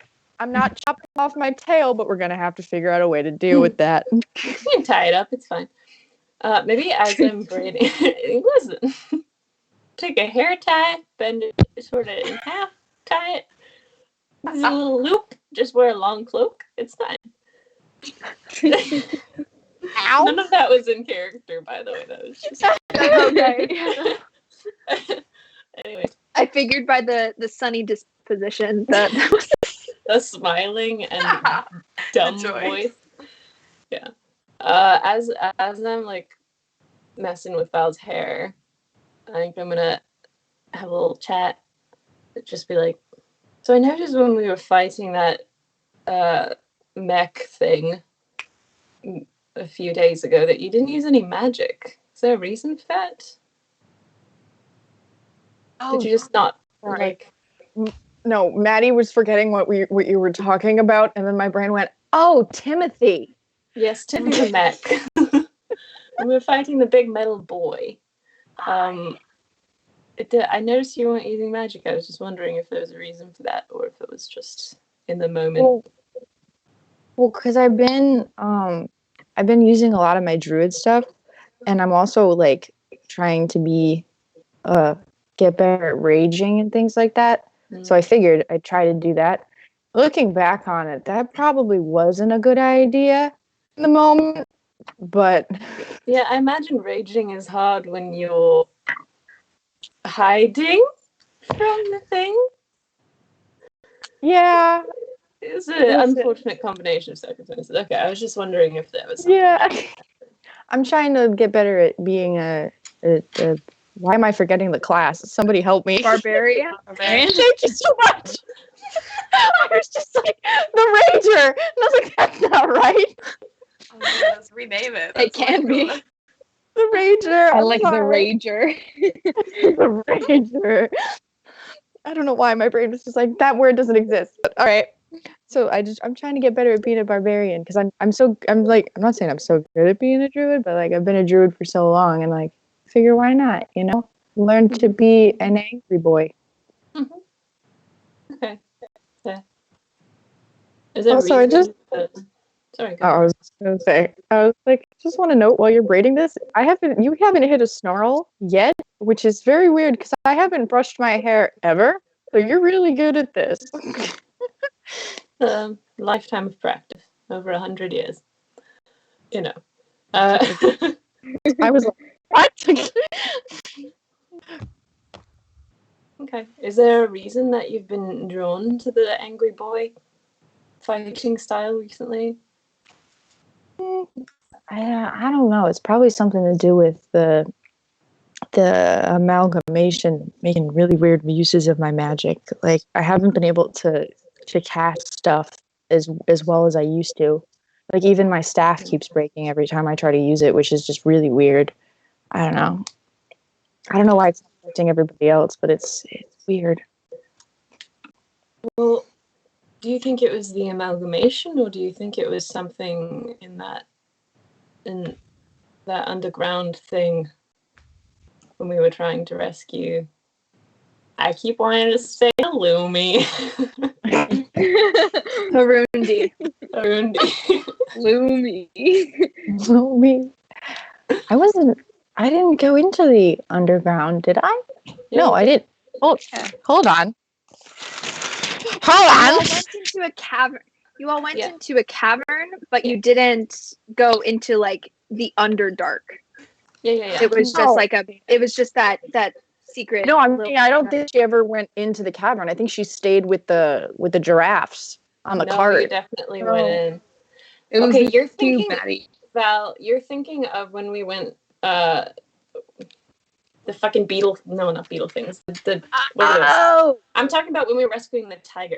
I'm not chopping off my tail, but we're gonna have to figure out a way to deal with that. You can tie it up. It's fine. Maybe as I'm braiding, listen. Take a hair tie, bend it sort of in half, tie it. There's a little loop. Just wear a long cloak. It's fine. Ow. None of that was in character, by the way. That was just Okay. anyway. I figured by the sunny disposition that was A smiling and dumb joy. voice. Yeah. As I'm like messing with Val's hair, I think I'm gonna have a little chat. Just be like, so I noticed when we were fighting that mech thing a few days ago that you didn't use any magic. Is there a reason for that? Did you just not right. like? No, Maddie was forgetting what you were talking about, and then my brain went, "Oh, Timothy." Yes, Timothy the mech. We were fighting the big metal boy. I noticed you weren't using magic. I was just wondering if there was a reason for that, or if it was just in the moment. Well, because I've been using a lot of my druid stuff, and I'm also like trying to be get better at raging and things like that. So I figured I'd try to do that. Looking back on it, that probably wasn't a good idea in the moment, but Yeah, I imagine raging is hard when you're hiding from the thing. yeah, It's an Listen. unfortunate combination of circumstances. Okay, I was just wondering if there was something. yeah. I'm trying to get better at being a why am I forgetting the class? Somebody help me. barbarian. Thank you so much. I was just like, the Ranger. And I was like, that's not right. Oh my God, let's rename it. It can be. The Ranger. I I'm like the sorry. rager. The Ranger. I don't know why my brain was just like, that word doesn't exist. But all right. So I'm trying to get better at being a barbarian because I'm not saying I'm so good at being a druid, but like I've been a druid for so long and like figure why not, learn to be an angry boy. Mm-hmm. Okay. Yeah. Is there Also, reason? Sorry. Go I ahead. was gonna say, I was like, just want to note while you're braiding this, you haven't hit a snarl yet, which is very weird because I haven't brushed my hair ever. So you're really good at this. Lifetime of practice, over 100 years. I was like, what? Okay. Is there a reason that you've been drawn to the angry boy fighting style recently? I don't know. It's probably something to do with the amalgamation making really weird uses of my magic. Like I haven't been able to cast stuff as well as I used to. Like even my staff keeps breaking every time I try to use it, which is just really weird. I don't know. I don't know why it's affecting everybody else, but it's weird. Well, do you think it was the amalgamation, or do you think it was something in that underground thing when we were trying to rescue? I keep wanting to say Lumi. Harundi. Loomy. I didn't go into the underground, did I? No, I didn't. Hold on. Hold You all on. went into a cavern. You all went Yeah. into a cavern, but you didn't go into like the Underdark. Yeah. It was just like it was just that secret. No, I don't think she ever went into the cavern. I think she stayed with the giraffes on the No, cart. you definitely went in. It was Okay, the you're tube thinking, Maddie. Val, you're thinking of when we went, the fucking beetle, no, not beetle things. Oh, I'm talking about when we were rescuing the tiger.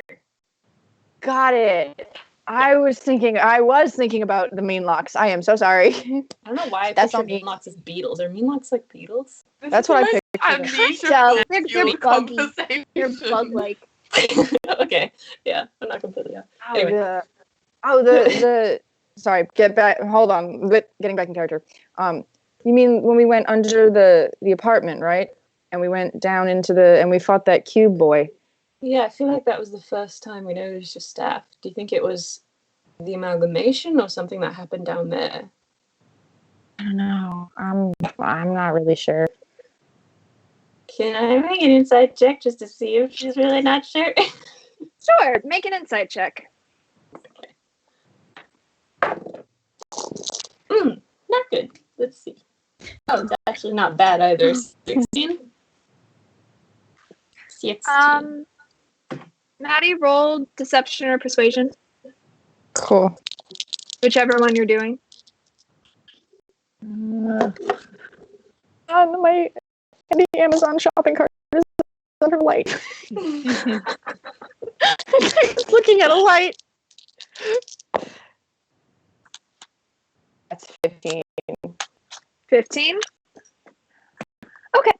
got it. I was thinking about the Meanlocks. I am so sorry. I don't know why I That's picture on me. Meanlocks as beetles. Are Meanlocks like beetles? That's what I pictured. Amnesia They're fuel buggy. conversation. They're bug-like. Okay, yeah, I'm not completely off. Anyway. The sorry, get back. Hold on, getting back in character. You mean when we went under the apartment, right? and we went down into and we fought that cube boy. Yeah, I feel like that was the first time we noticed your staff. Do you think it was the amalgamation or something that happened down there? I don't know. I'm not really sure. Can I make an inside check just to see if she's really not sure? Sure, make an insight check. Not good. Let's see. Oh, it's actually not bad either. 16? 16. Maddie, roll deception or persuasion, Cool. whichever one you're doing. On my Amazon shopping cart is on her light. Looking at a light. That's 15. 15. Okay.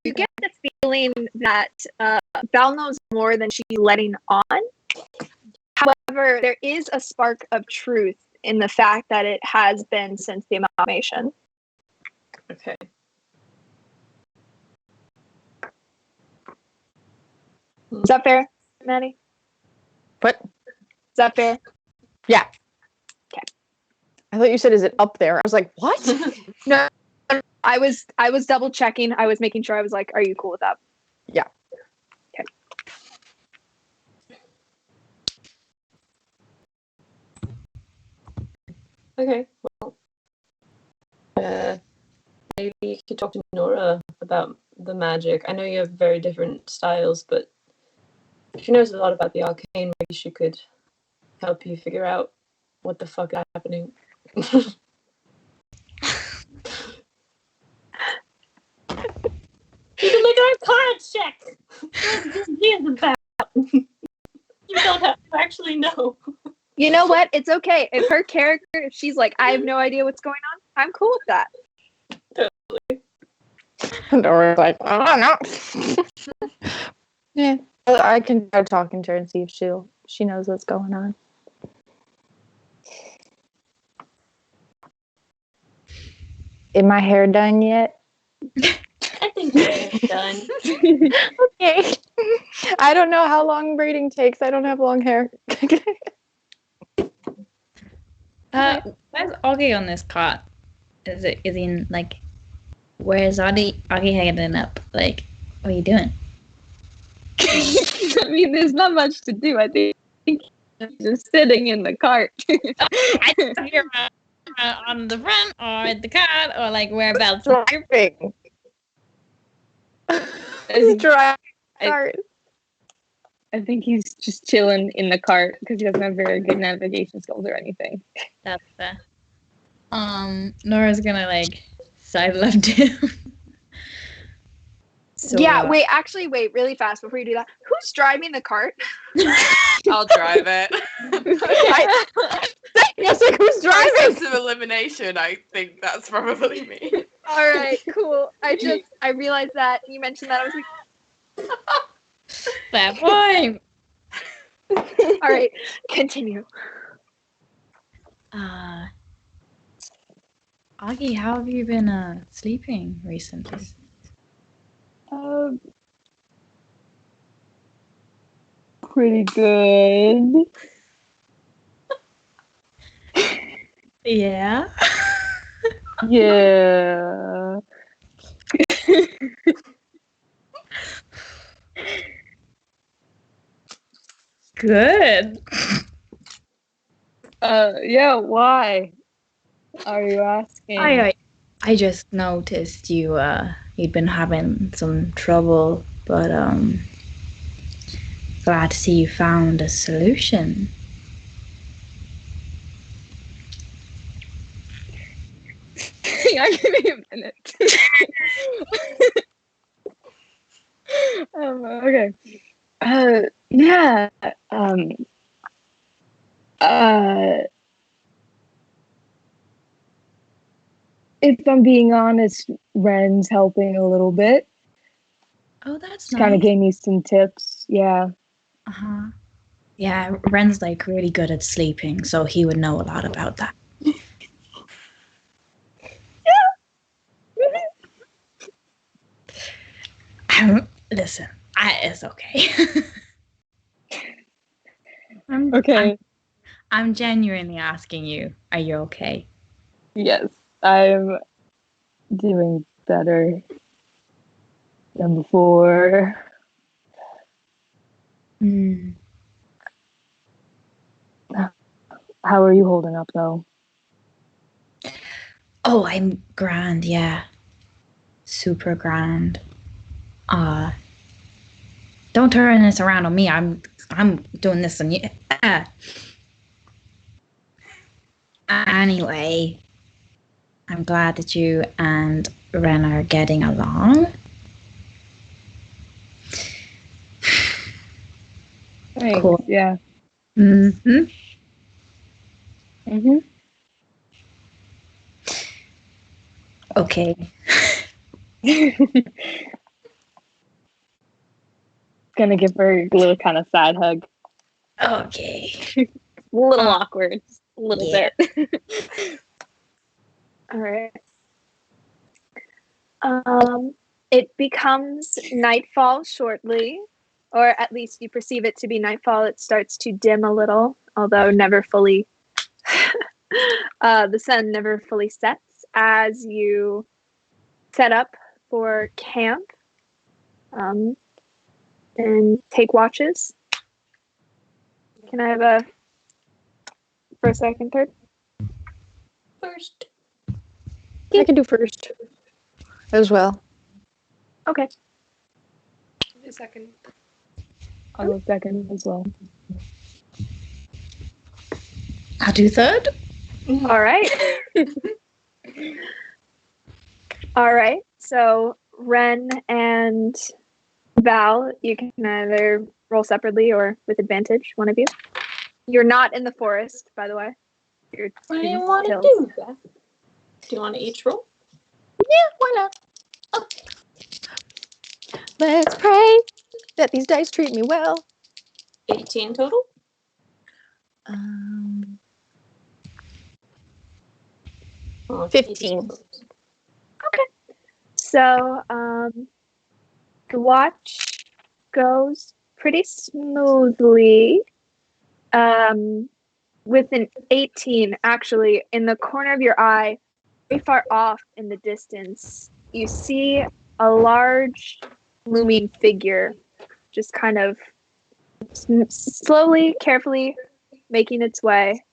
You get the feeling that Val knows more than she's letting on. However, there is a spark of truth in the fact that it has been since the amalgamation. Okay. Is that fair, Maddie? What? Is that fair? Yeah. Okay. I thought you said, is it up there? I was like, what? No, I was double checking. I was making sure. I was like, are you cool with that? Yeah. Okay. Okay. Well, maybe you could talk to Nora about the magic. I know you have very different styles, but she knows a lot about the arcane. Maybe she could help you figure out what the fuck is happening. You can make our cards check. What this is about. You don't have to actually know. You know what? It's okay. If her character, if she's like, I have no idea what's going on, I'm cool with that. Nora's like, I don't know. Yeah. I can try talking to her and see if she knows what's going on. Is my hair done yet? I think it's done. Okay. I don't know how long braiding takes. I don't have long hair. Where's Augie on this cart? Is he in, like, where's Augie heading up? Like, what are you doing? I mean, there's not much to do. I think he's just sitting in the cart. I don't hear on the front or at the cart or like whereabouts. Driving. He's driving. I think he's just chilling in the cart because he doesn't have very good navigation skills or anything. That's fair. Nora's gonna like side left him. So, Yeah, wait, really fast before you do that. Who's driving the cart? I'll drive it. Yes, like who's driving? Process of elimination, I think that's probably me. All right, cool. I realized that you mentioned that. I was like, fair point. all right, continue. Augie, how have you been sleeping recently? Pretty good. Yeah. Yeah. Good. Yeah, why? Are you asking? I just noticed you'd been having some trouble, but glad to see you found a solution. Hang on, give me a minute. Okay. Yeah. If I'm being honest, Ren's helping a little bit. Oh, that's Just kind of nice. gave me some tips. Yeah. Uh-huh. Yeah, Ren's like really good at sleeping, so he would know a lot about that. Listen, it's okay. Okay. I'm genuinely asking you, are you okay? Yes, I'm doing better than before. Mm. How are you holding up, though? Oh, I'm grand, yeah. Super grand. Don't turn this around on me. I'm doing this on you. Anyway, I'm glad that you and Ren are getting along. Thanks. Cool. Yeah. Mm-hmm. Mm-hmm. Okay. Gonna give her a little kind of side hug. Okay. A little awkward. A little Yeah. bit. All right. It becomes nightfall shortly, or at least you perceive it to be nightfall. It starts to dim a little, although never fully. The sun never fully sets as you set up for camp and take watches. Can I have a first, second, third? First. I can do first as well. Okay. A second. I'll go second as well. I'll do third. All right. All right. So Ren and Val, you can either roll separately or with advantage, one of you. You're not in the forest, by the way. You're What do in you want to hills. do, Beth? Do you want to each roll? Yeah, why not? Oh. Let's pray that these dice treat me well. 18 total? Oh, 15. So the watch goes pretty smoothly. With an 18, actually, in the corner of your eye, very far off in the distance, you see a large looming figure just kind of slowly, carefully making its way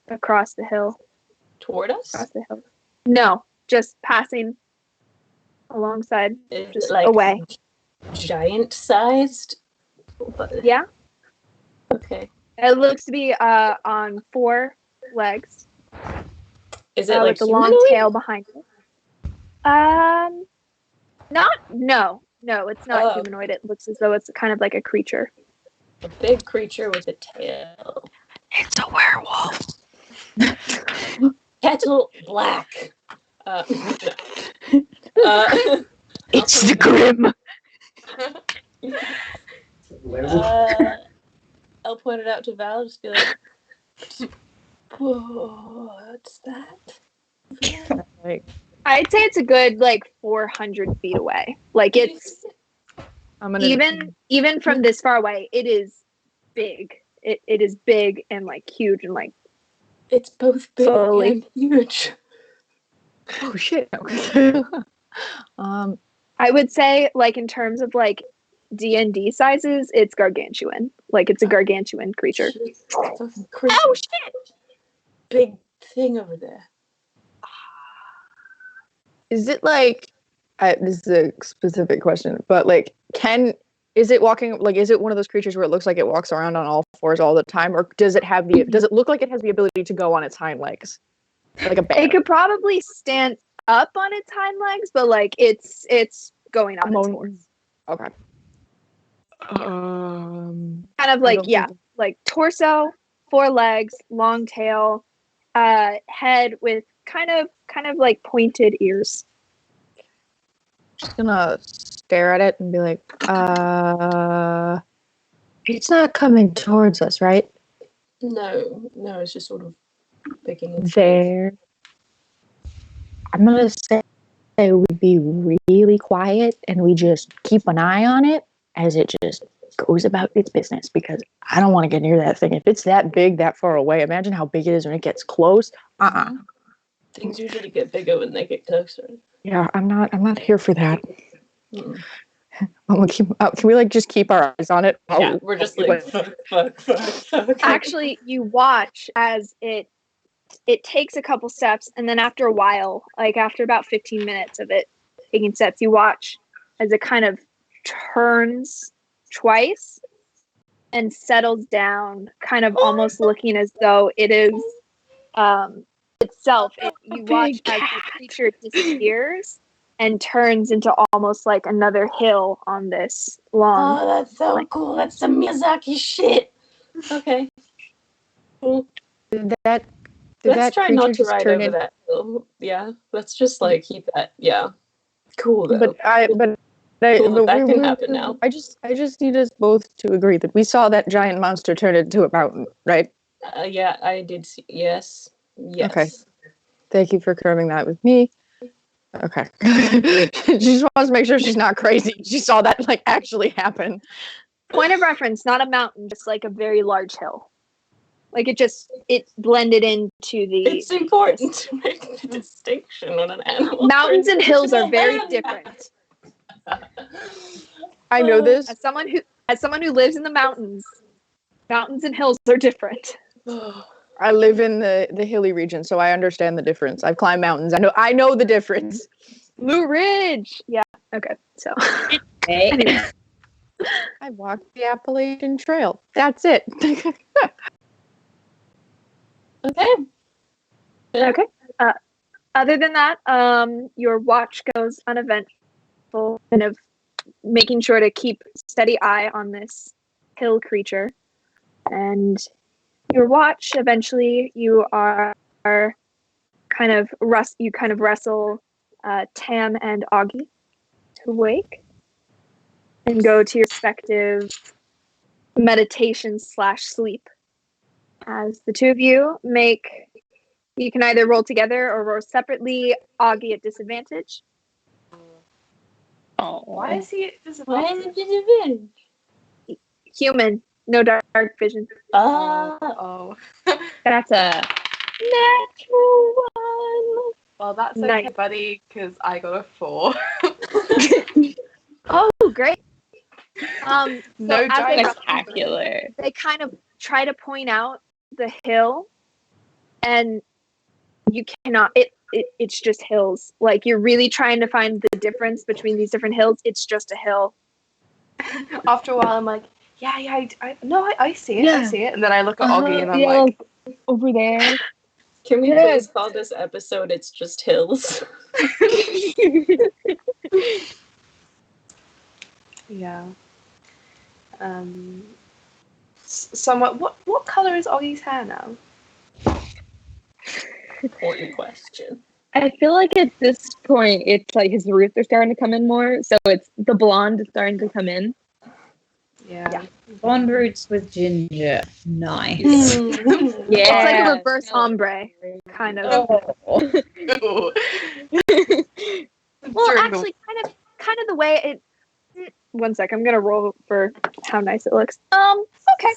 across the hill. Toward us? Across the hill. No, just passing alongside, Is just it like away. giant sized? Yeah, Okay. it looks to be on 4 legs. Is it like with the long humanoid? tail behind it. No, it's not Oh. humanoid. It looks as though it's kind of like a creature. A big creature with a tail. It's a werewolf. Petal black. It's the Grim. I'll point it out to Val. Just be like, what's that? Like, I'd say it's a good 400 feet away. Like it's I'm gonna even from this far away, it is big. It is big and huge and It's both big Slowly. and huge. Oh shit. Okay. I would say in terms of D&D sizes, it's gargantuan. It's a gargantuan creature. Oh shit! Big thing over there. Is it this is a specific question, but is it walking is it one of those creatures where it looks like it walks around on all fours all the time, or does it look like it has the ability to go on its hind legs? Like a bear? It could probably stand up on its hind legs, but it's going on its horns. Okay. Kind of torso, 4 legs, long tail, head with kind of pointed ears. Just gonna stare at it and be like, it's not coming towards us, right? No, it's just sort of picking its There. I'm gonna say say we be really quiet and we just keep an eye on it as it just goes about its business, because I don't want to get near that thing. If it's that big, that far away, imagine how big it is when it gets close. Things usually get bigger when they get closer. Yeah, I'm not here for that. Mm. I'm gonna keep. Can we just keep our eyes on it? Yeah, we're just fuck. Actually, you watch as it takes a couple steps, and then after a while, after about 15 minutes of it taking steps, you watch as it kind of turns twice and settles down, kind of almost looking as though it is itself. You watch as the creature disappears and turns into almost like another hill on this lawn. Oh, that's so cool. That's some Miyazaki shit. Okay. Cool. Let's try not to ride over that hill. Yeah. Let's just keep that. Yeah. Cool though. That can happen now. I just need us both to agree that we saw that giant monster turn into a mountain, right? Yeah, I did see. Yes. Okay. Thank you for confirming that with me. Okay. She just wants to make sure she's not crazy. She saw that actually happen. Point of reference, not a mountain, just a very large hill. It blended into the... It's important to make the distinction when an animal... Mountains and hills are very different. I know this. As someone who lives in the mountains and hills are different. I live in the hilly region, so I understand the difference. I've climbed mountains. I know the difference. Blue Ridge. Yeah. Okay. So. Anyway. I walked the Appalachian Trail. That's it. Okay. Okay. Other than that, your watch goes uneventful, kind of making sure to keep steady eye on this hill creature, and your watch. Eventually, you are kind of wrestle Tam and Augie to wake and go to your respective meditation / sleep. As the two of you you can either roll together or roll separately. Augie at disadvantage. Oh, Why is he at disadvantage? Human, no dark vision. Oh. That's a natural one. Well, that's Nice. okay, buddy, because I got a 4. Oh, great. No as they Spectacular. They kind of try to point out the hill, and you cannot. It's just hills. You're really trying to find the difference between these different hills. It's just a hill. After a while, I'm like, yeah, I see it, I see it. And then I look at Augie and I'm yeah, like, over there. Can we please call this episode It's Just Hills? yeah. Somewhat. What color is Augie's hair now? Important question. I feel like at this point, it's his roots are starting to come in more. So it's the blonde is starting to come in. Yeah. Blonde roots with ginger. Nice. It's like a reverse ombre, kind of. Well, Well, actually, kind of the way it. One sec, I'm gonna roll for how nice it looks. Okay.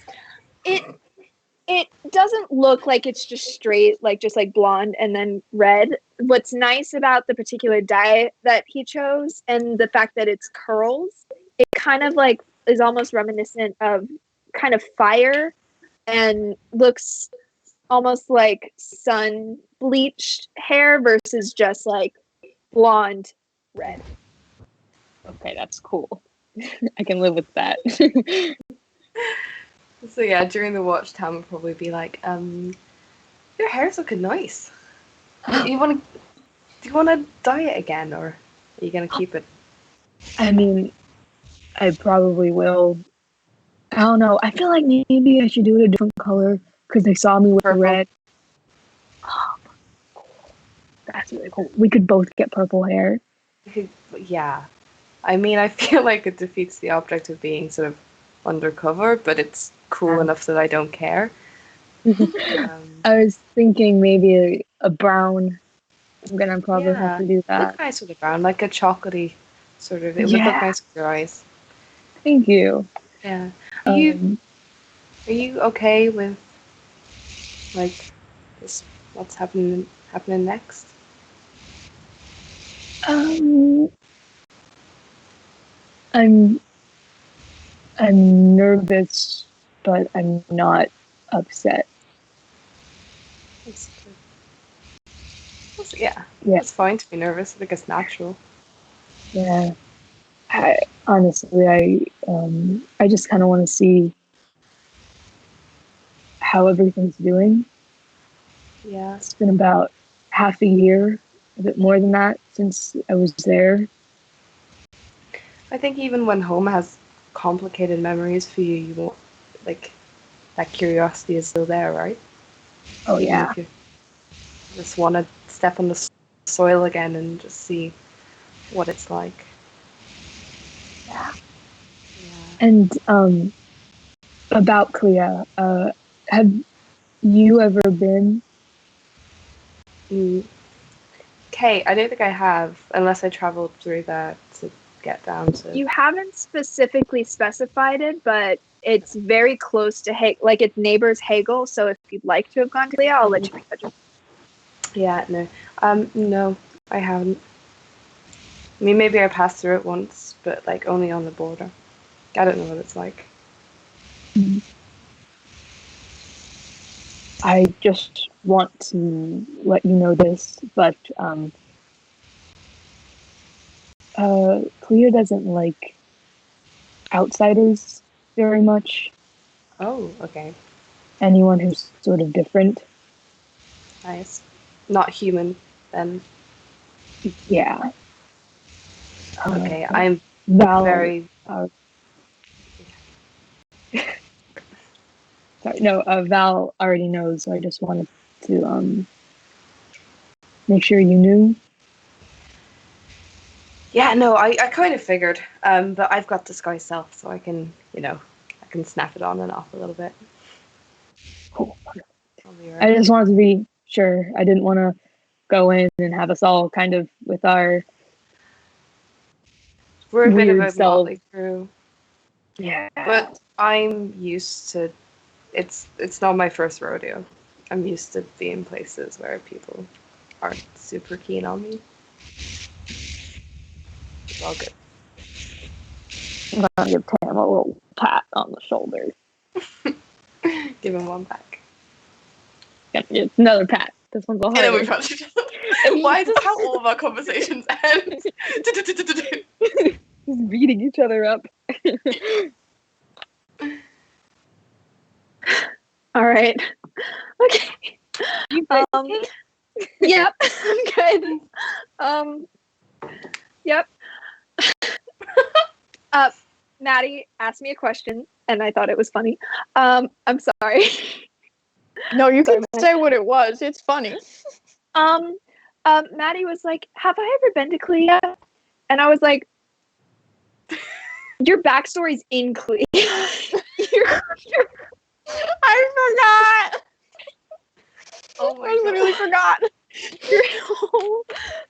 It doesn't look like it's just straight, just blonde and then red. What's nice about the particular dye that he chose and the fact that it's curls, it kind of is almost reminiscent of kind of fire and looks almost like sun bleached hair versus just blonde red. Okay, that's cool. I can live with that. So yeah, during the watch, Tam would probably be like, your hair's looking nice. Do you want to dye it again, or are you gonna keep it? I mean, I probably will. I don't know. I feel like maybe I should do it a different color because they saw me with Purple. red. Oh, that's really cool. We could both get purple hair. Yeah. I mean, I feel like it defeats the object of being sort of undercover, but it's cool enough that I don't care. I was thinking maybe a brown I'm gonna probably have to do Look that. nice with the brown, like a chocolatey sort of. It would look Yeah. nice with your eyes. Thank you. Yeah. Are you Um, okay with like this? What's happening next? um, I'm nervous, but I'm not upset. That's good. Yeah, Yeah. it's fine to be nervous. I think it's natural. Yeah. Honestly, I just kind of want to see how everything's doing. Yeah. It's been about half a year, a bit more than that, since I was there. I think even when home has complicated memories for you, you won't like that curiosity is still there, right? Oh Even yeah. if you just want to step on the soil again and just see what it's like. Yeah. Yeah. And about Klia, have you ever been? Okay, I don't think I have, unless I traveled through that to get down to. You haven't specifically specified it, but it's very close to like its neighbor's Hagel. So if you'd like to have gone to Klia, I'll let you make that judgment. Yeah, no. No, I haven't. I mean, maybe I passed through it once, but like only on the border. I don't know what it's like. I just want to let you know this, but Klia doesn't like outsiders very much. Oh, okay. Anyone who's sort of different. Nice. Not human, then. Yeah. Okay, I'm Val. very. Sorry, no. Val already knows. So I just wanted to make sure you knew. Yeah, no, I kind of figured. But I've got disguise self, so I can, I can snap it on and off a little bit. Cool. I'll be right. I just wanted to be sure. I didn't want to go in and have us all kind of with our We're a bit of weird a selves. motley crew. Yeah. But I'm used to. It's not my first rodeo. I'm used to being places where people aren't super keen on me. It's all good. I'm gonna give Tam a little pat on the shoulder. Give him one back. It's another pat. This one's a And then harder. we probably. Why is this how all of our conversations end? Just beating each other up. All right. Okay. Yep. I'm good. Yep. Maddie asked me a question, and I thought it was funny. I'm sorry. No, you Sorry, can man. say what it was. It's funny. Maddie was like, "Have I ever been to Klia?" And I was like, "Your backstory's in Klia." I forgot. Oh my I literally god. forgot.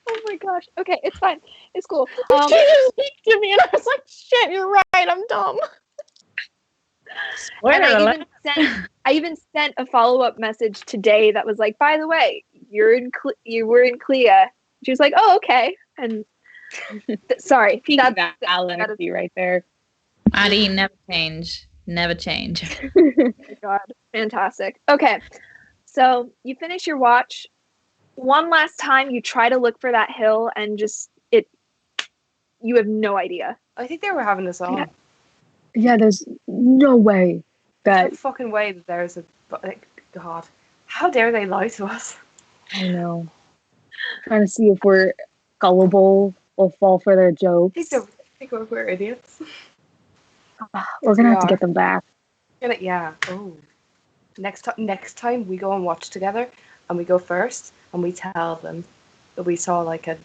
Oh my gosh. Okay, it's fine. It's cool. She just speak to me, and I was like, "Shit, you're right. I'm dumb." And I even sent a follow-up message today that was like, "By the way, you were in Klia." She was like, "Oh, okay." And sorry, That's that Alan right there. Maddie, never change. Never change. Oh my god, fantastic. Okay, so you finish your watch. One last time, you try to look for that hill, and you have no idea. I think they were having this on. Yeah, there's no way that. No fucking way that there's a. Like, God. How dare they lie to us? I know. Trying to see if we're gullible or fall for their jokes. I think we're idiots. We're gonna have to get them back. Yeah. Oh. Next time we go and watch together, and we go first, and we tell them that we saw like a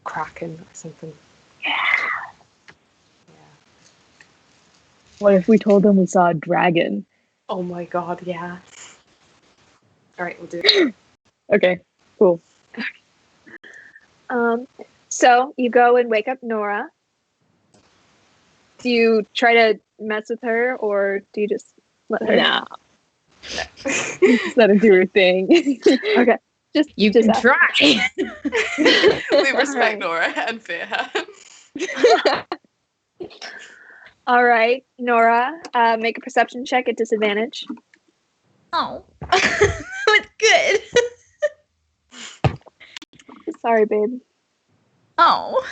kraken or something. Yeah. What if we told them we saw a dragon? Oh my god, yeah. Alright, we'll do it. Okay, cool. So you go and wake up Nora. Do you try to mess with her, or do you just let her? No. Just let her do her thing. Okay. You just can ask. try. We respect Alright. Nora and Fia. All right, Nora, make a perception check at disadvantage. Oh. It's good. Sorry, babe. Oh.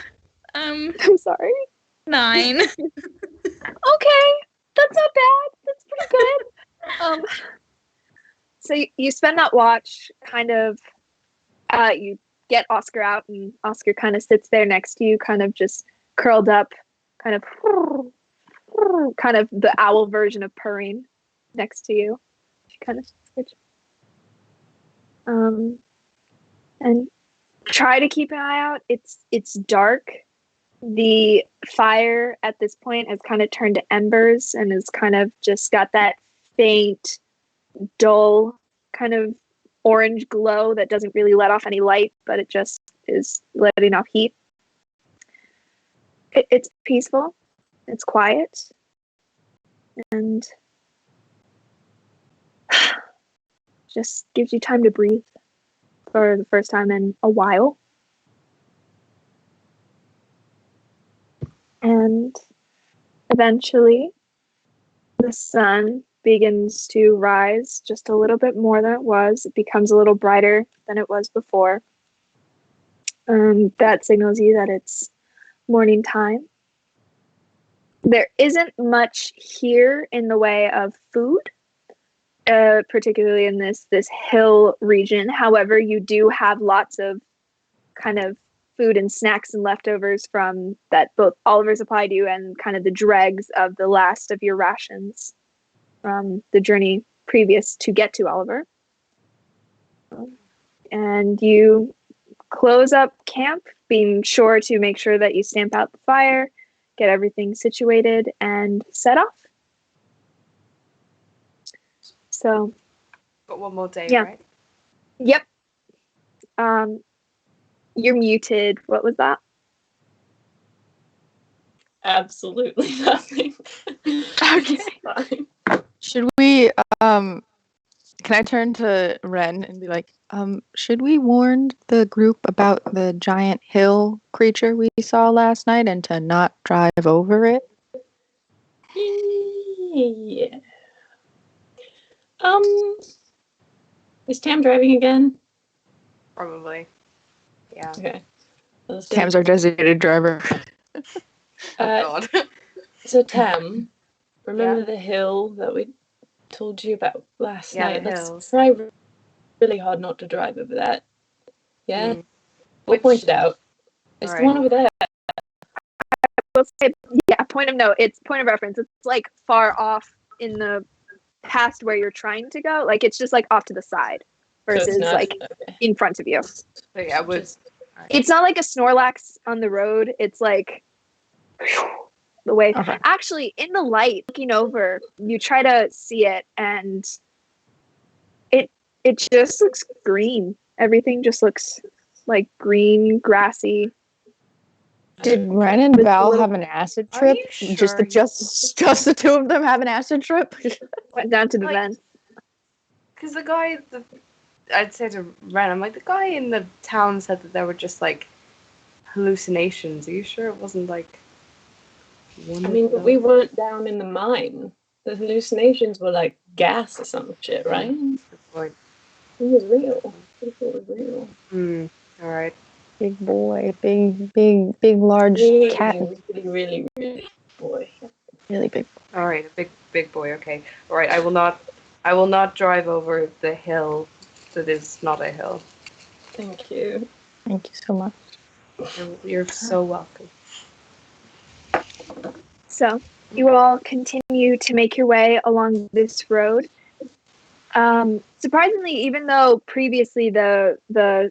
I'm sorry. 9. Okay, that's not bad. That's pretty good. So you spend that watch kind of. You get Oscar out, and Oscar kind of sits there next to you, kind of just curled up, kind of the owl version of purring next to you. She kind of switch. And try to keep an eye out. It's dark. The fire at this point has kind of turned to embers and has kind of just got that faint, dull kind of orange glow that doesn't really let off any light, but it just is letting off heat. It's peaceful. It's quiet. And just gives you time to breathe for the first time in a while. And eventually, the sun begins to rise just a little bit more than it was. It becomes a little brighter than it was before. That signals you that it's morning time. There isn't much here in the way of food, particularly in this hill region. However, you do have lots of kind of food and snacks and leftovers from that both Oliver supplied you and kind of the dregs of the last of your rations from the journey previous to get to Oliver. And you close up camp, being sure to make sure that you stamp out the fire, get everything situated, and set off. So, Got one more day, yeah. right? Yep. You're muted. What was that? Absolutely nothing. Okay. Fine. Should we can I turn to Ren and be like, should we warn the group about the giant hill creature we saw last night and to not drive over it? Yeah. Is Tam driving again? Probably. Yeah. Okay. Tam's our designated driver. Oh God. So Tam, remember Yeah. the hill that we told you about last Yeah, night? the Let's hills. try really hard not to drive over that. Yeah? Mm. We'll point it out. It's the Alright. one over there. We'll say, yeah, point of note. It's point of reference. It's like far off in the past where you're trying to go. Like it's just like off to the side So it's versus not like okay. in front of you. So yeah, would. Just- It's not like a Snorlax on the road. It's like the way. Okay. Actually, in the light, looking over, you try to see it, and it just looks green. Everything just looks like green, grassy. Did Ren and With a Val little- have an acid Are trip? you Just sure? just the two of them have an acid trip? Went down to the Like- vent. Because the guy, I'd say to Ren, I'm like, the guy in the town said that there were just like hallucinations. Are you sure it wasn't like one I of mean, but we those? weren't down in the mine. The hallucinations were like gas or some shit, right? Good point. It was real. It was real. Alright. Big boy, big, large Really, cat, really boy. really big. Alright, a big boy, okay. Alright, I will not drive over the hill that is not a hill. Thank you. Thank you so much. You're so welcome. So you all continue to make your way along this road. Surprisingly, even though previously the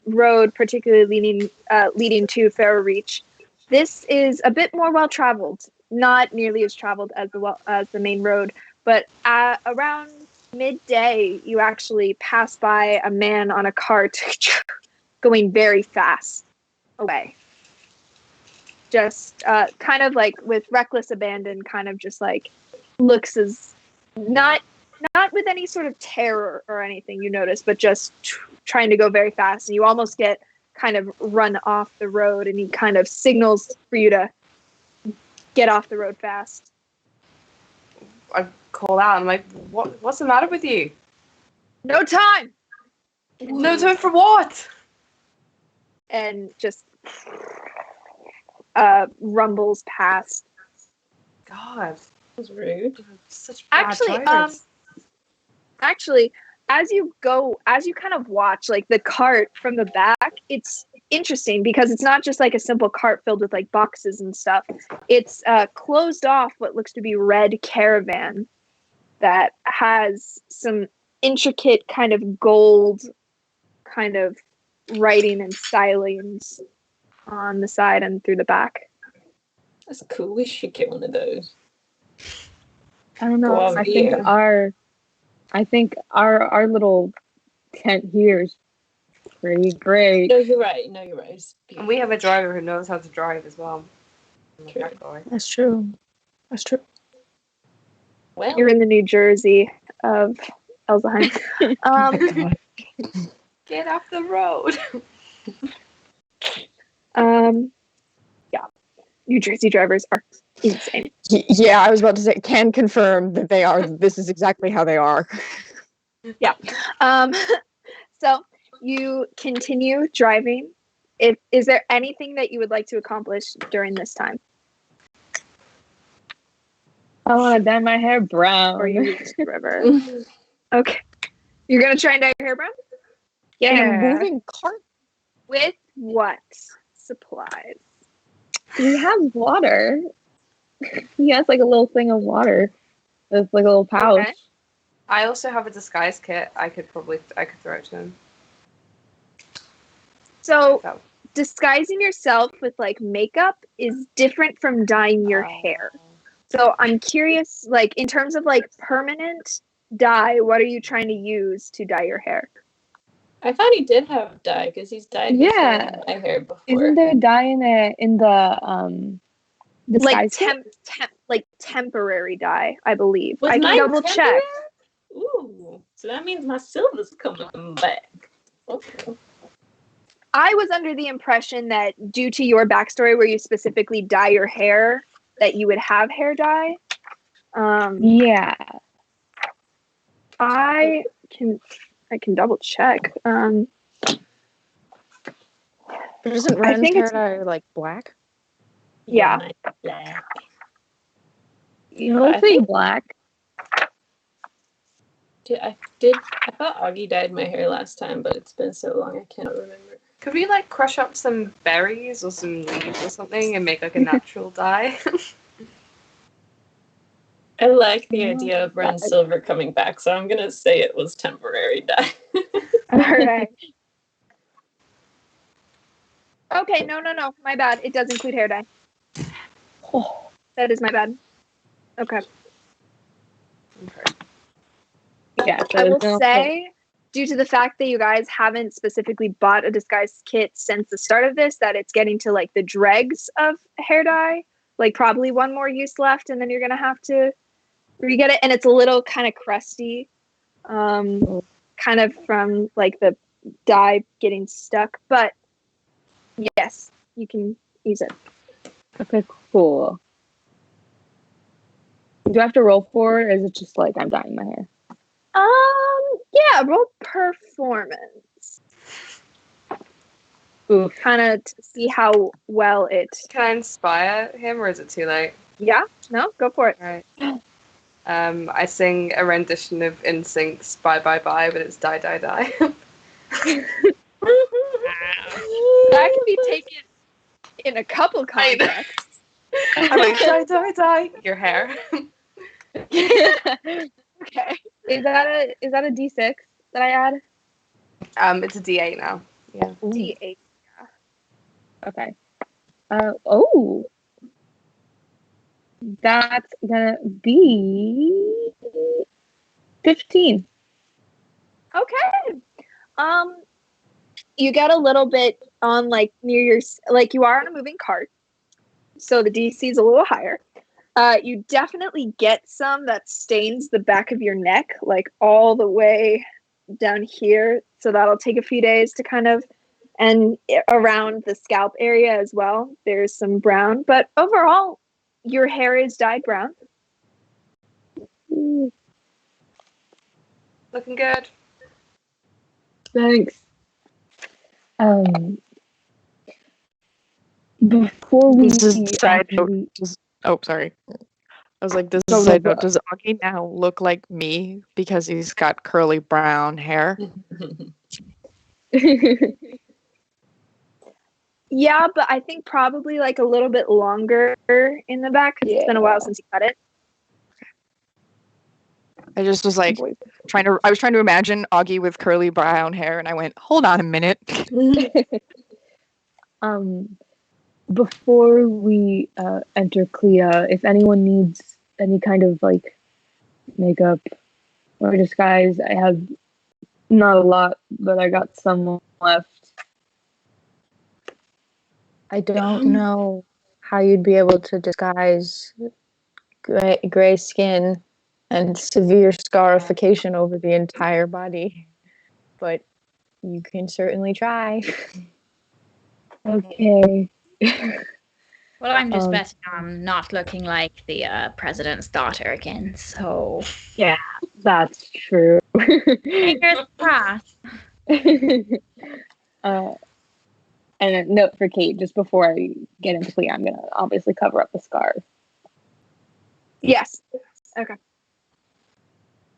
road, particularly leading to Faro Reach, this is a bit more well traveled. Not nearly as traveled as the main road, but around midday, you actually pass by a man on a cart going very fast. away. Just kind of like with reckless abandon, kind of just like looks as not with any sort of terror or anything you notice, but just trying to go very fast. And you almost get kind of run off the road, and he kind of signals for you to get off the road fast. I call out. I'm like, what's the matter with you? No time! No time for what? And just rumbles past. God, That's rude. such bad drivers. Actually, as you kind of watch like the cart from the back, it's interesting because it's not just like a simple cart filled with like boxes and stuff. It's closed off what looks to be red caravan that has some intricate kind of gold kind of writing and stylings on the side and through the back. That's cool. We should get one of those. I don't know. Go on, I think our little tent here is pretty great. No, you're right. It's And we have a driver who knows how to drive as well. True. That guy. That's true. Well, You're in the New Jersey of Elsaheim. Get off the road. Yeah, New Jersey drivers are insane. Yeah, I was about to say, can confirm that they are. This is exactly how they are. So you continue driving. Is there anything that you would like to accomplish during this time? I want to dye my hair brown. Or you reach the river? Okay. You're going to try and dye your hair brown? In a Yeah. moving cart? With what supplies? We have water. He has like a little thing of water. It's like a little pouch. Okay. I also have a disguise kit. I could throw it to him. So So, disguising yourself with like makeup is different from dyeing your hair. So I'm curious, like in terms of like permanent dye, what are you trying to use to dye your hair? I thought he did have dye because he's dyed his hair in my hair before. Isn't there dye in the Like disguise kit? like temporary dye, I believe. Was I can mine double check. Ooh, so that means my silver's coming back. Okay. I was under the impression that due to your backstory where you specifically dye your hair, that you would have hair dye. Yeah. I can double check. But isn't I Ren's think hair it's- dye like black? Yeah. Mine black. You I look think- black. I thought Augie dyed my hair last time, but it's been so long I can't remember. could we like crush up some berries or some leaves or something and make like a natural dye? I like the idea of Ren Silver coming back, so I'm gonna say it was temporary dye. All right. Okay, no. My bad. It does include hair dye. Oh, That is my bad. Okay. yeah. I will say, due to the fact that you guys haven't specifically bought a disguise kit since the start of this, that it's getting to like the dregs of hair dye. Like probably one more use left, and then you're gonna have to re-get it. And it's a little kind of crusty, kind of from like the dye getting stuck. But yes, you can use it. Okay, cool. Do I have to roll for it, or is it just like I'm dyeing my hair? Yeah, roll performance. Oof. Kind of to see how well it. Can I inspire him or is it too late? Yeah, no, go for it. Right. I sing a rendition of InSync's Bye Bye Bye, but it's Die Die Die. That can be taken in a couple I know. contexts. I'm like, Die Die Die. Your hair. Okay. Is that a D6 that I add? It's a D8 now. Yeah. D8. Okay. Oh. That's gonna be 15. Okay. you get a little bit on like near your, like you are on a moving cart, so the DC is a little higher. You definitely get some that stains the back of your neck, like all the way down here. So that'll take a few days to kind of, and around the scalp area as well. There's some brown, but overall, your hair is dyed brown. Looking good. Thanks. Before we This is a side note. actually, Oh, sorry. I was like, this is No, a no, side go- note. Does Augie now look like me because he's got curly brown hair? Yeah, but I think probably like a little bit longer in the back because it's been a while since you cut it. I just was like I was trying to imagine Augie with curly brown hair, and I went, hold on a minute. Before we enter Klia, if anyone needs any kind of like makeup or disguise, I have not a lot, but I got some left. I don't know how you'd be able to disguise gray skin and severe scarification over the entire body, but you can certainly try. Okay. Well, I'm just Um, betting on not looking like the president's daughter again. So Yeah, that's true. fingers crossed. And a note for Kate, just before I get into Klia, I'm gonna obviously cover up the scar. Yes. Okay.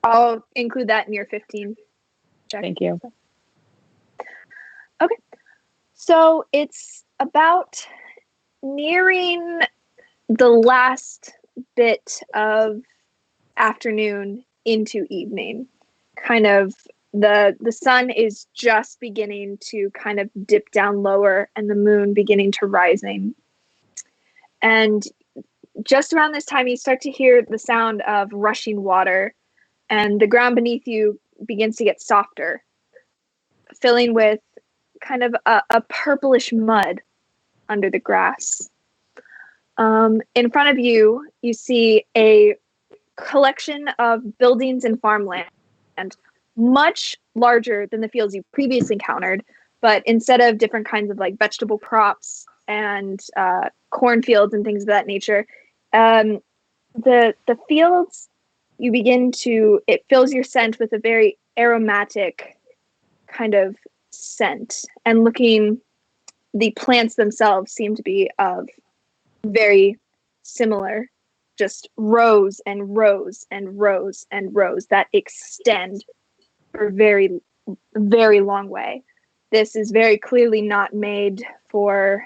I'll include that in your 15 check. Thank you. Okay. So it's about nearing the last bit of afternoon into evening. Kind of the sun is just beginning to kind of dip down lower and the moon beginning to rising. And just around this time, you start to hear the sound of rushing water, and the ground beneath you begins to get softer, filling with kind of a purplish mud under the grass. In front of you, you see a collection of buildings and farmland, much larger than the fields you previously encountered, but instead of different kinds of like vegetable crops and cornfields and things of that nature, the fields, you begin to, it fills your scent with a very aromatic kind of scent, and the plants themselves seem to be of very similar, just rows and rows and rows and rows that extend for a very, very long way. This is very clearly not made for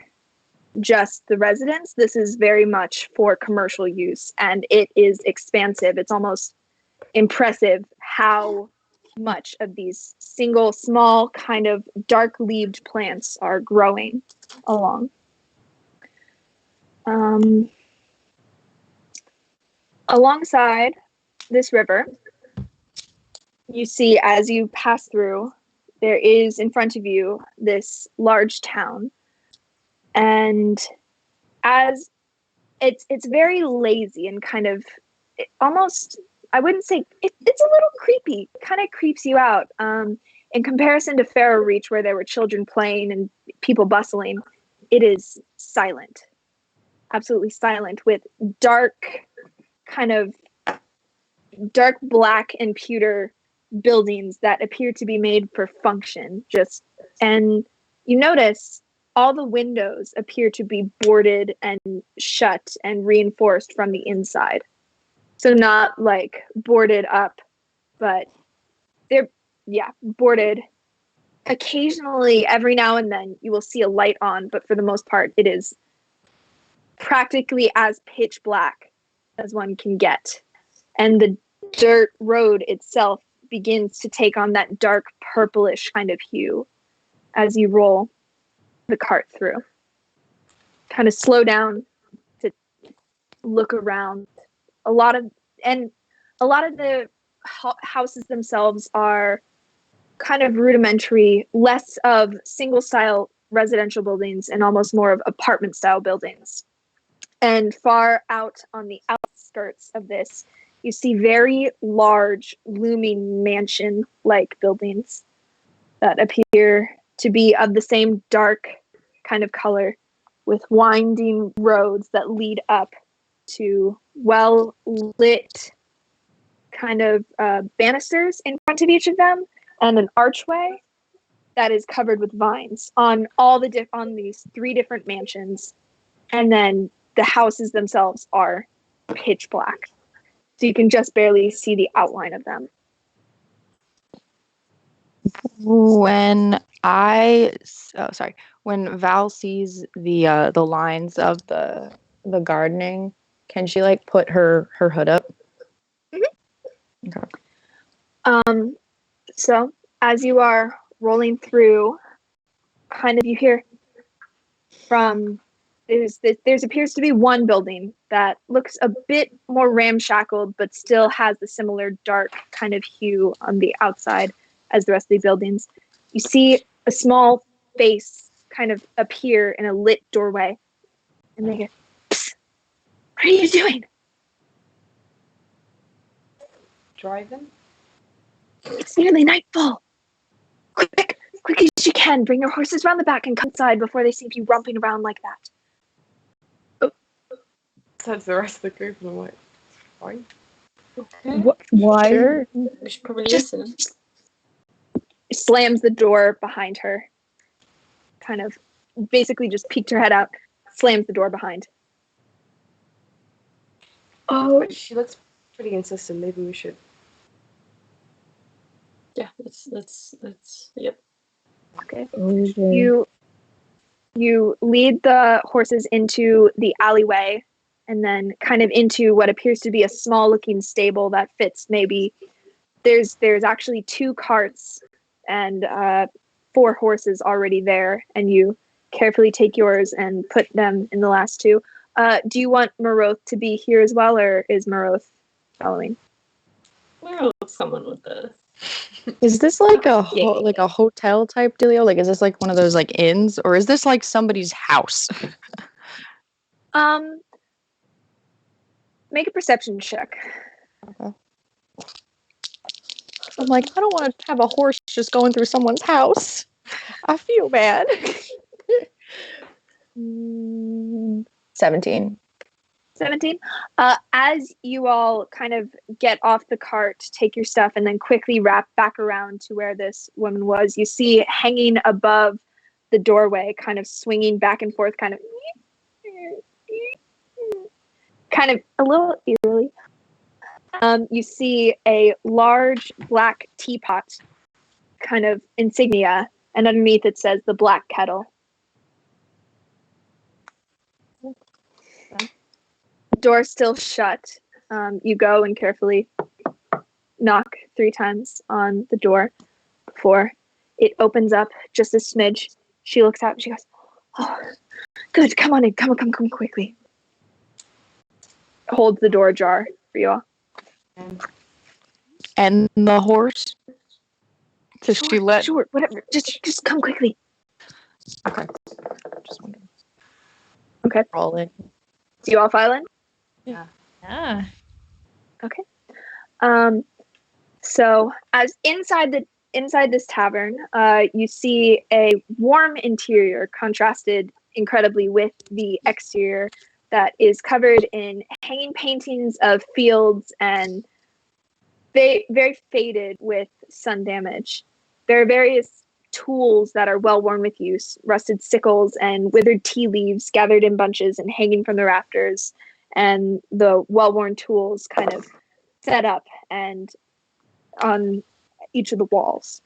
just the residents. This is very much for commercial use, and it is expansive. It's almost impressive how much of these single, small, kind of dark-leaved plants are growing along. Alongside this river, you see, as you pass through, there is in front of you this large town, and as it's very lazy and kind of almost, I wouldn't say it's a little creepy, kind of creeps you out. In comparison to Faro Reach, where there were children playing and people bustling, it is silent, absolutely silent, with dark, kind of dark black and pewter buildings that appear to be made for function. And you notice all the windows appear to be boarded and shut and reinforced from the inside. So not like boarded up, but they're, boarded. Occasionally, every now and then, you will see a light on, but for the most part, it is practically as pitch black as one can get. And the dirt road itself begins to take on that dark purplish kind of hue as you roll the cart through. Kind of slow down to look around. A lot of the houses themselves are kind of rudimentary, less of single style residential buildings and almost more of apartment style buildings. And far out on the outskirts of this, you see very large, looming mansion like buildings that appear to be of the same dark kind of color, with winding roads that lead up to well lit kind of banisters in front of each of them, and an archway that is covered with vines on all the on these 3 different mansions. And then the houses themselves are pitch black, so you can just barely see the outline of them. When when Val sees the lines of the gardening, can she like put her hood up? Mm-hmm. Okay. So as you are rolling through, kind of you hear from there's appears to be one building that looks a bit more ramshackled, but still has the similar dark kind of hue on the outside as the rest of the buildings. You see a small face kind of appear in a lit doorway, and they go, "Psst, what are you doing?" Driving? "It's nearly nightfall. Quick as you can. Bring your horses around the back and come inside before they see you romping around like that." Says the rest of the group, and I'm like, why? Why? Sure. We should probably listen. Slams the door behind her. Kind of basically just peeked her head out, slams the door behind. Oh, she looks pretty insistent. Maybe we should. Yeah, let's yep. Okay. Okay. You lead the horses into the alleyway and then kind of into what appears to be a small looking stable that fits maybe there's actually 2 carts and 4 horses already there, and you carefully take yours and put them in the last 2. Do you want Maroth to be here as well, or is Maroth following? Well, someone with the. Is this like a like a hotel type dealio? Like, is this like one of those like inns, or is this like somebody's house? Make a perception check. Okay. I'm like, I don't want to have a horse just going through someone's house. I feel bad. 17. 17. As you all kind of get off the cart, take your stuff, and then quickly wrap back around to where this woman was, you see hanging above the doorway, kind of swinging back and forth, kind of a little eerily. You see a large black teapot, kind of insignia, and underneath it says the Black Kettle. The door's still shut. You go and carefully knock 3 times on the door before it opens up just a smidge. She looks out and she goes, "Oh, good, come on in, come quickly." Holds the door ajar for you all. And the horse? Does she let? Sure, whatever. Just come quickly. Okay. Just wondering. Okay. Roll in. Do you all file in? Yeah. Okay. So as inside this tavern, you see a warm interior contrasted incredibly with the exterior that is covered in hanging paintings of fields and very faded with sun damage. There are various tools that are well worn with use, rusted sickles and withered tea leaves gathered in bunches and hanging from the rafters, and the well-worn tools kind of set up and on each of the walls.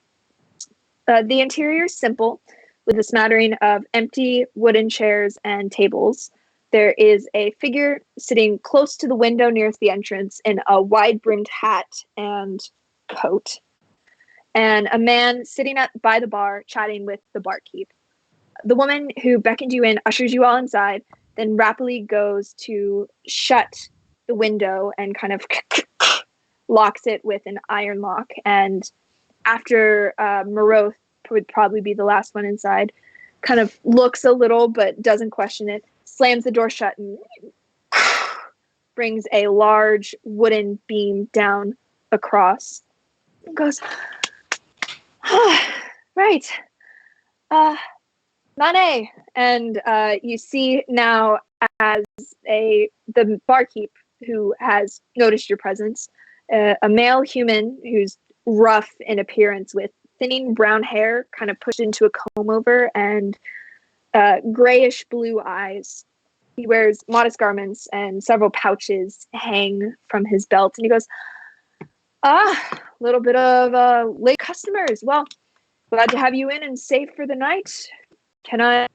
The interior is simple, with a smattering of empty wooden chairs and tables. There is a figure sitting close to the window nearest the entrance in a wide-brimmed hat and coat, and a man sitting by the bar chatting with the barkeep. The woman who beckoned you in ushers you all inside, then rapidly goes to shut the window and kind of locks it with an iron lock. And after Maroth would probably be the last one inside, kind of looks a little but doesn't question it, slams the door shut and brings a large wooden beam down across and goes, right, Mane. And you see now as the barkeep who has noticed your presence, a male human who's rough in appearance with thinning brown hair kind of pushed into a comb over and grayish blue eyes. He wears modest garments and several pouches hang from his belt. And he goes, a little bit of late customers. Well, glad to have you in and safe for the night. Can I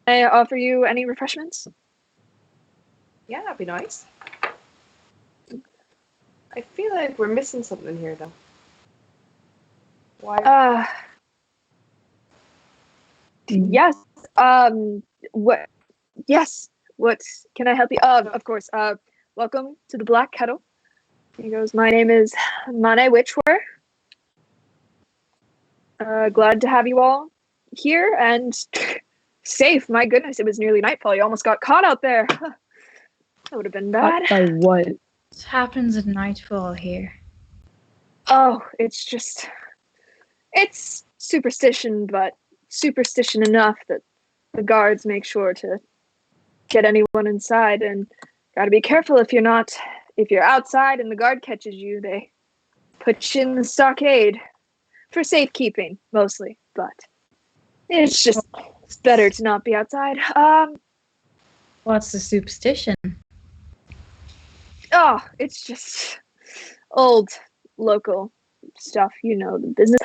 offer you any refreshments? Yeah, that'd be nice. I feel like we're missing something here, though. Why? Yes. What? Yes. What can I help you? Of course. Welcome to the Black Kettle. He goes, my name is Mane Witchwer. Glad to have you all here and safe. My goodness, it was nearly nightfall. You almost got caught out there. That would have been bad. By what? What happens at nightfall here? Oh, it's superstition, but superstition enough that the guards make sure to get anyone inside, and gotta be careful if you're outside and the guard catches you, they put you in the stockade for safekeeping mostly, but it's better to not be outside. What's the superstition? Oh, it's just old local stuff, the business.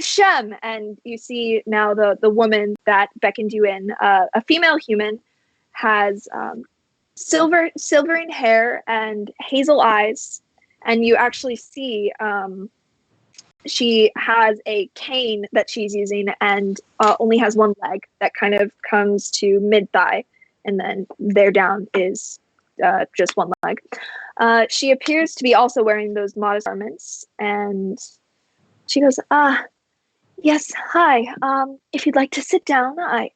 Shem, and you see now the woman that beckoned you in, a female human, has silvering hair and hazel eyes, and you actually see she has a cane that she's using and only has one leg that kind of comes to mid-thigh, and then there down is just one leg. She appears to be also wearing those modest garments, and she goes, yes, hi. If you'd like to sit down, I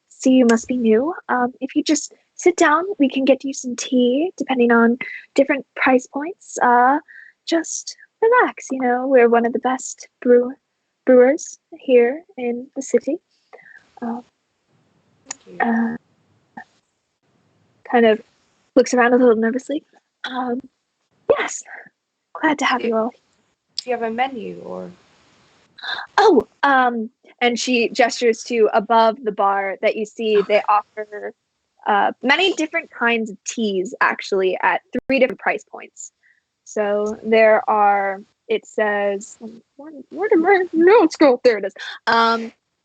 see you must be new. If you just sit down, we can get you some tea, depending on different price points. Just relax, we're one of the best brewers here in the city. Kind of looks around a little nervously. Yes, glad to have you all. Do you have a menu or? Oh, and she gestures to above the bar that you see they offer many different kinds of teas, actually, at 3 different price points. So there are, it says, where did my notes go? There it is.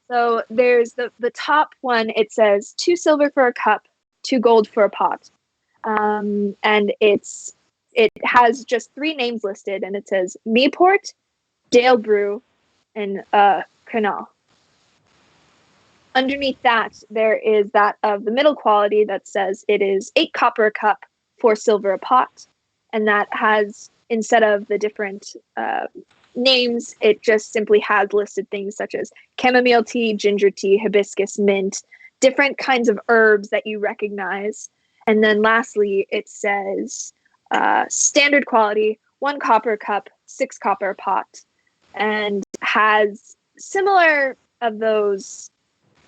So there's the top one, it says 2 silver for a cup, 2 gold for a pot. And it has just 3 names listed, and it says Meaport, Dale Brew, and Canal. Underneath that, there is that of the middle quality that says it is 8 copper a cup, 4 silver a pot. And that has, instead of the different names, it just simply has listed things such as chamomile tea, ginger tea, hibiscus, mint, different kinds of herbs that you recognize. And then lastly, it says standard quality, 1 copper a cup, 6 copper a pot, and has similar of those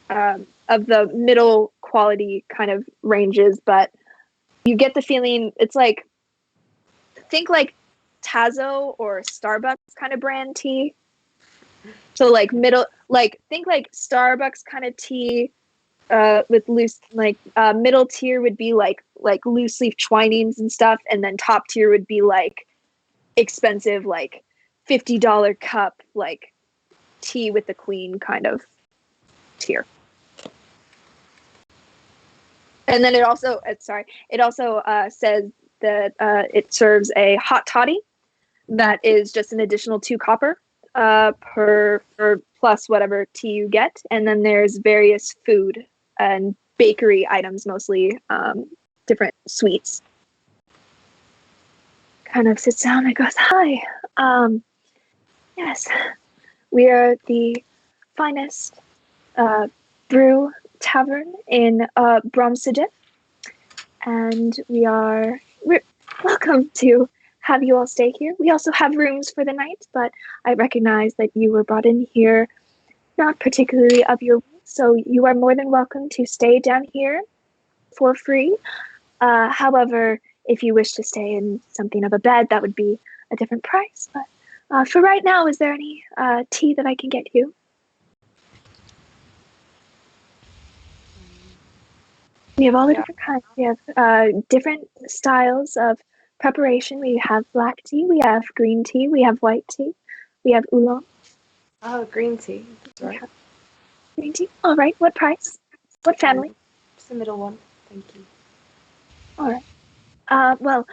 of the middle quality kind of ranges, but you get the feeling it's like, think like Tazo or Starbucks kind of brand tea. So like middle, like think like Starbucks kind of tea with loose, like middle tier would be like loose leaf Twinings and stuff, and then top tier would be like expensive, like $50 cup, like tea with the queen kind of tier. And then it also says that it serves a hot toddy that is just an additional 2 copper per plus whatever tea you get. And then there's various food and bakery items, mostly different sweets. Kind of sits down and goes, hi. Yes, we are the finest brew tavern in Bromsudith, and we're welcome to have you all stay here. We also have rooms for the night, but I recognize that you were brought in here not particularly of your will, so you are more than welcome to stay down here for free. However, if you wish to stay in something of a bed, that would be a different price. But for right now, is there any tea that I can get you? We have all the different kinds. We have different styles of preparation. We have black tea, we have green tea, we have white tea, we have oolong. Oh, green tea. That's right. Green tea. All right. What price? What family? Just the middle one. Thank you. All right. Well,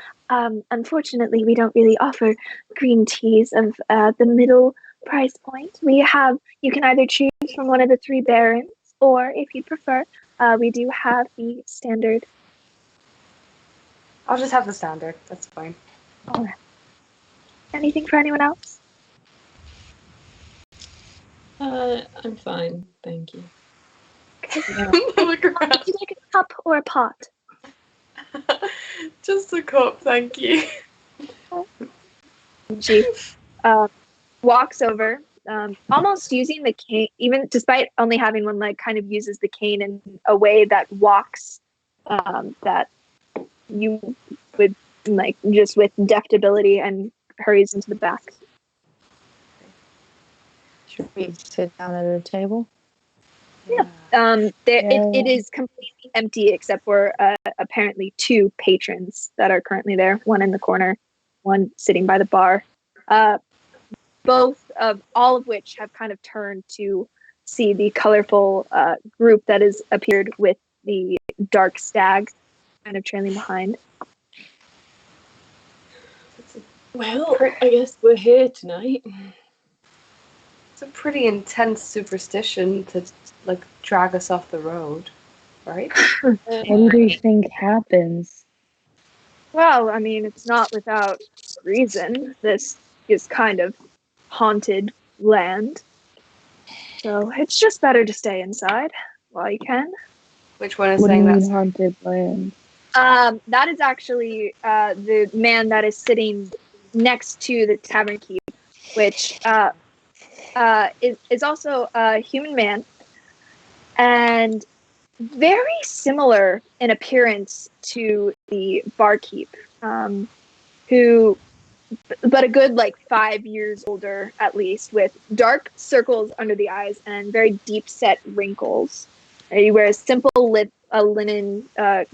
unfortunately, we don't really offer green teas of the middle price point. You can either choose from one of the 3 barons, or if you prefer, we do have the standard. I'll just have the standard. That's fine. All right. Anything for anyone else? I'm fine, thank you. Look around. Would you like a cup or a pot? Just a cup, thank you. She walks over, almost using the cane, even despite only having one leg, kind of uses the cane in a way that walks that you would like just with deft ability, and hurries into the back. Should we sit down at a table? Yeah. It is completely empty except for apparently 2 patrons that are currently there. One in the corner, one sitting by the bar. All of which have kind of turned to see the colorful group that has appeared with the dark stag kind of trailing behind. Well, I guess we're here tonight. It's a pretty intense superstition to like drag us off the road, right? What do they think happens? Well, I mean, it's not without reason. This is kind of haunted land. So it's just better to stay inside while you can. Which one is What do you saying mean that? haunted land? That is actually the man that is sitting next to the tavern keep, which is also a human man and very similar in appearance to the barkeep, who, but a good 5 years older at least, with dark circles under the eyes and very deep set wrinkles. He wears simple linen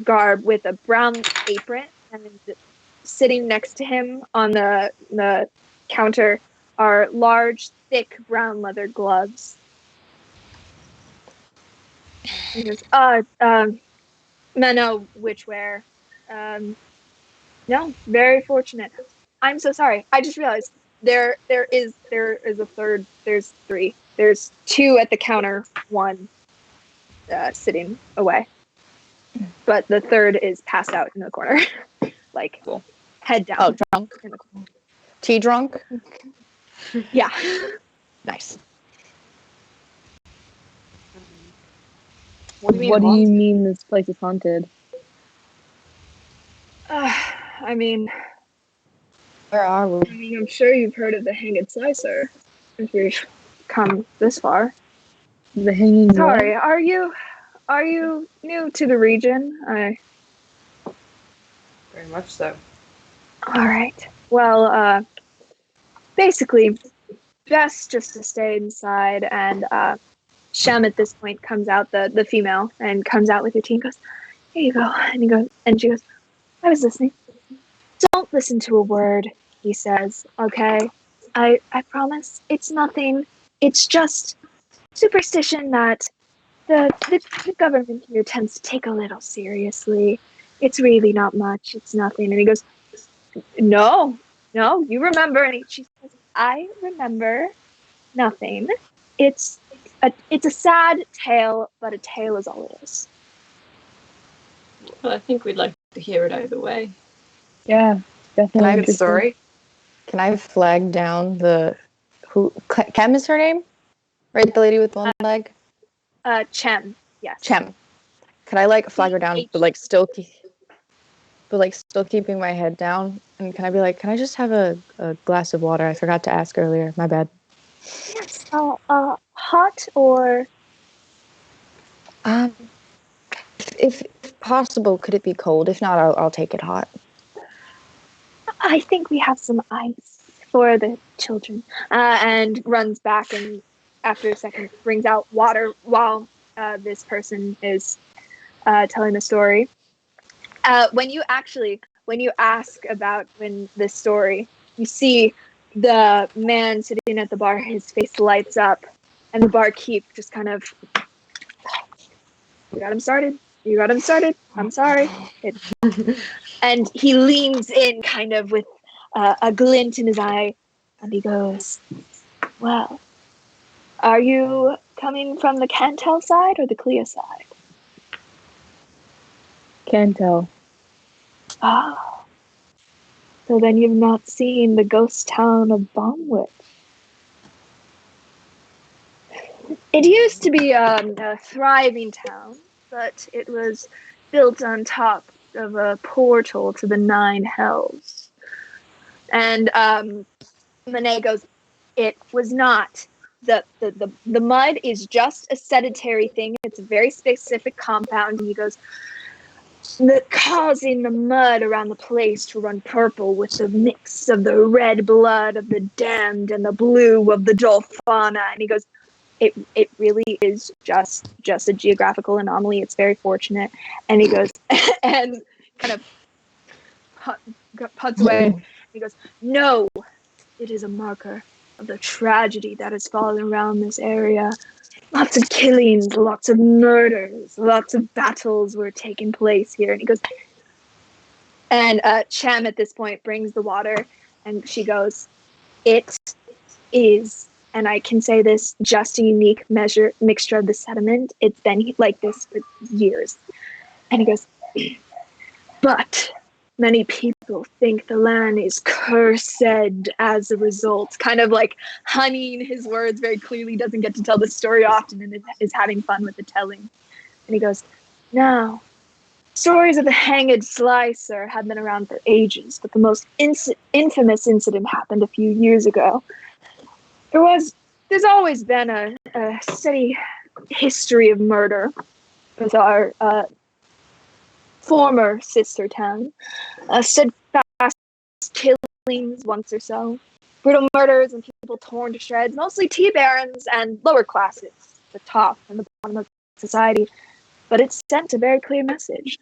garb with a brown apron, and sitting next to him on the counter are large, thick brown leather gloves. He goes, no, witchware. No, very fortunate. I'm so sorry. I just realized there is a third. There's 3. There's 2 at the counter, 1 sitting away, but the third is passed out in the corner, Cool. Head down. Oh, drunk? In the corner. Tea drunk? Yeah. Nice. What do you mean? What do you haunted? mean this place is haunted? I mean, Where are we? I'm sure you've heard of the Hanged Slicer if you've come this far. The hanging Sorry, are you new to the region? Very much so. All right. Well, basically, best just to stay inside. And Shem at this point comes out, the female, and comes out with your tea and goes, "Here you go." And she goes, "I was listening. Don't listen to a word he says, okay? I promise it's nothing. It's just superstition that the government here tends to take a little seriously. It's really not much. It's nothing." And he goes, No, you remember. And she says, "I remember nothing. It's a sad tale, but a tale is all it is." Well, I think we'd like to hear it either way. Yeah, definitely. Can I- Good story. Can I flag down Chem is her name? Right, the lady with one leg? Chem, yes. Chem. Could I like flag her down, but still keeping my head down? And can I be like, can I just have a glass of water? I forgot to ask earlier. My bad. Yes. Hot or? If possible, could it be cold? If not, I'll take it hot. I think we have some ice for the children. And runs back and after a second brings out water while this person is telling the story. When you ask about the story, you see the man sitting at the bar, his face lights up, and the barkeep just kind of, you got him started. I'm sorry. And he leans in kind of with a glint in his eye, and he goes, well, are you coming from the Cantel side or the Klia side? Cantel. Ah, so then you've not seen the ghost town of Baumwich. It used to be a thriving town, but it was built on top of a portal to the 9 hells. And Monet goes, it was not. The mud is just a sedentary thing. It's a very specific compound. And he goes, causing the mud around the place to run purple with the mix of the red blood of the damned and the blue of the Dolphana. And he goes, it really is just a geographical anomaly. It's very fortunate. And he goes, and kind of puts away. He goes, no, it is a marker of the tragedy that has fallen around this area. Lots of killings, lots of murders, lots of battles were taking place here. And he goes, and Chem at this point brings the water, and she goes, it is, and I can say this, just a unique mixture of the sediment. It's been like this for years. And he goes, but many people think the land is cursed as a result. Kind of like honeying his words very clearly, doesn't get to tell the story often and is having fun with the telling. And he goes, now, stories of the hanged slicer have been around for ages, but the most infamous incident happened a few years ago. There's always been a steady history of murder with our former sister town. Steadfast killings once or so. Brutal murders and people torn to shreds, mostly TAVRNs and lower classes, the top and the bottom of society. But it sent a very clear message.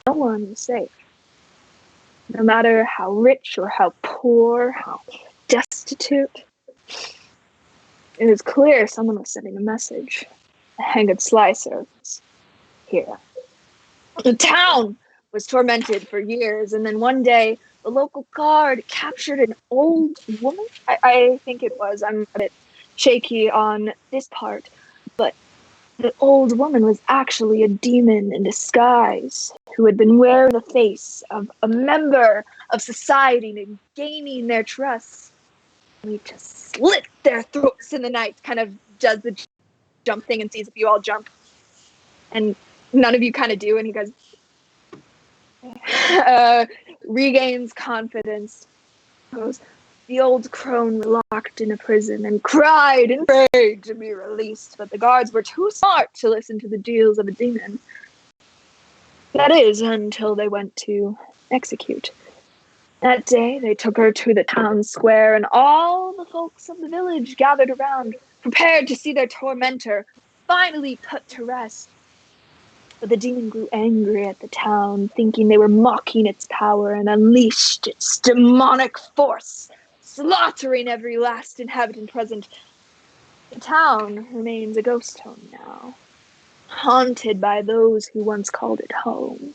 No one is safe. No matter how rich or how poor, how destitute. It was clear someone was sending a message. The hanged slicer was here. The town was tormented for years, and then one day the local guard captured an old woman. I think it was. I'm a bit shaky on this part, but the old woman was actually a demon in disguise who had been wearing the face of a member of society and gaining their trust. We just slit their throats in the night, kind of does the jump thing and sees if you all jump. And none of you kind of do, and he goes, regains confidence. Goes, the old crone was locked in a prison and cried and prayed to be released, but the guards were too smart to listen to the deals of a demon. That is, until they went to execute. That day, they took her to the town square, and all the folks of the village gathered around, prepared to see their tormentor finally put to rest. But the demon grew angry at the town, thinking they were mocking its power, and unleashed its demonic force, slaughtering every last inhabitant present. The town remains a ghost town now, haunted by those who once called it home.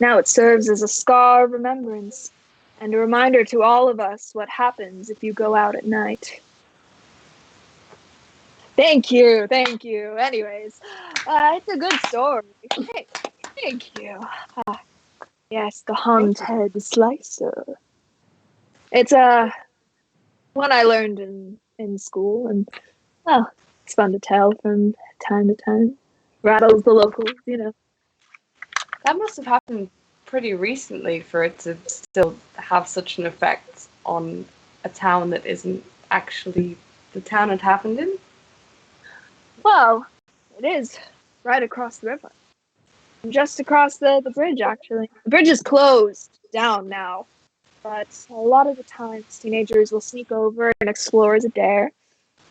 Now it serves as a scar of remembrance, and a reminder to all of us what happens if you go out at night. Thank you. Anyways, it's a good story. Thank you. Yes, the haunted slicer. It's one I learned in in school, and well, it's fun to tell from time to time. Rattles the locals, you know. That must have happened pretty recently for it to still have such an effect on a town that isn't actually the town it happened in. Well, it is right across the river. Just across the bridge, actually. The bridge is closed down now, but a lot of the times teenagers will sneak over and explore as a dare.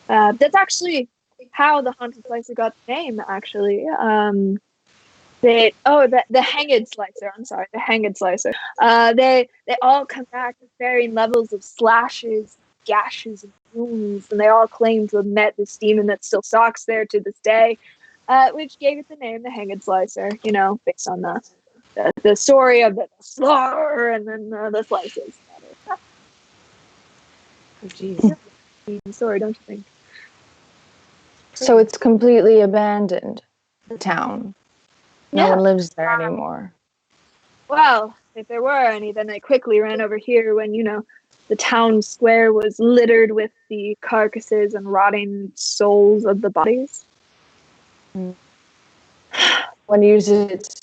That's actually how the Haunted Slicer got the name, actually. The Hanged Slicer. I'm sorry, the Hanged Slicer. They all come back with varying levels of slashes, gashes, and wounds, and they all claim to have met this demon that still stalks there to this day, which gave it the name the Hanged Slicer. You know, based on the story of the slaughter and then the slices. Oh, jeez. Story, don't you think? So it's completely abandoned, the town. No one lives there anymore. Well, if there were any, then they quickly ran over here when, you know, the town square was littered with the carcasses and rotting souls of the bodies. One uses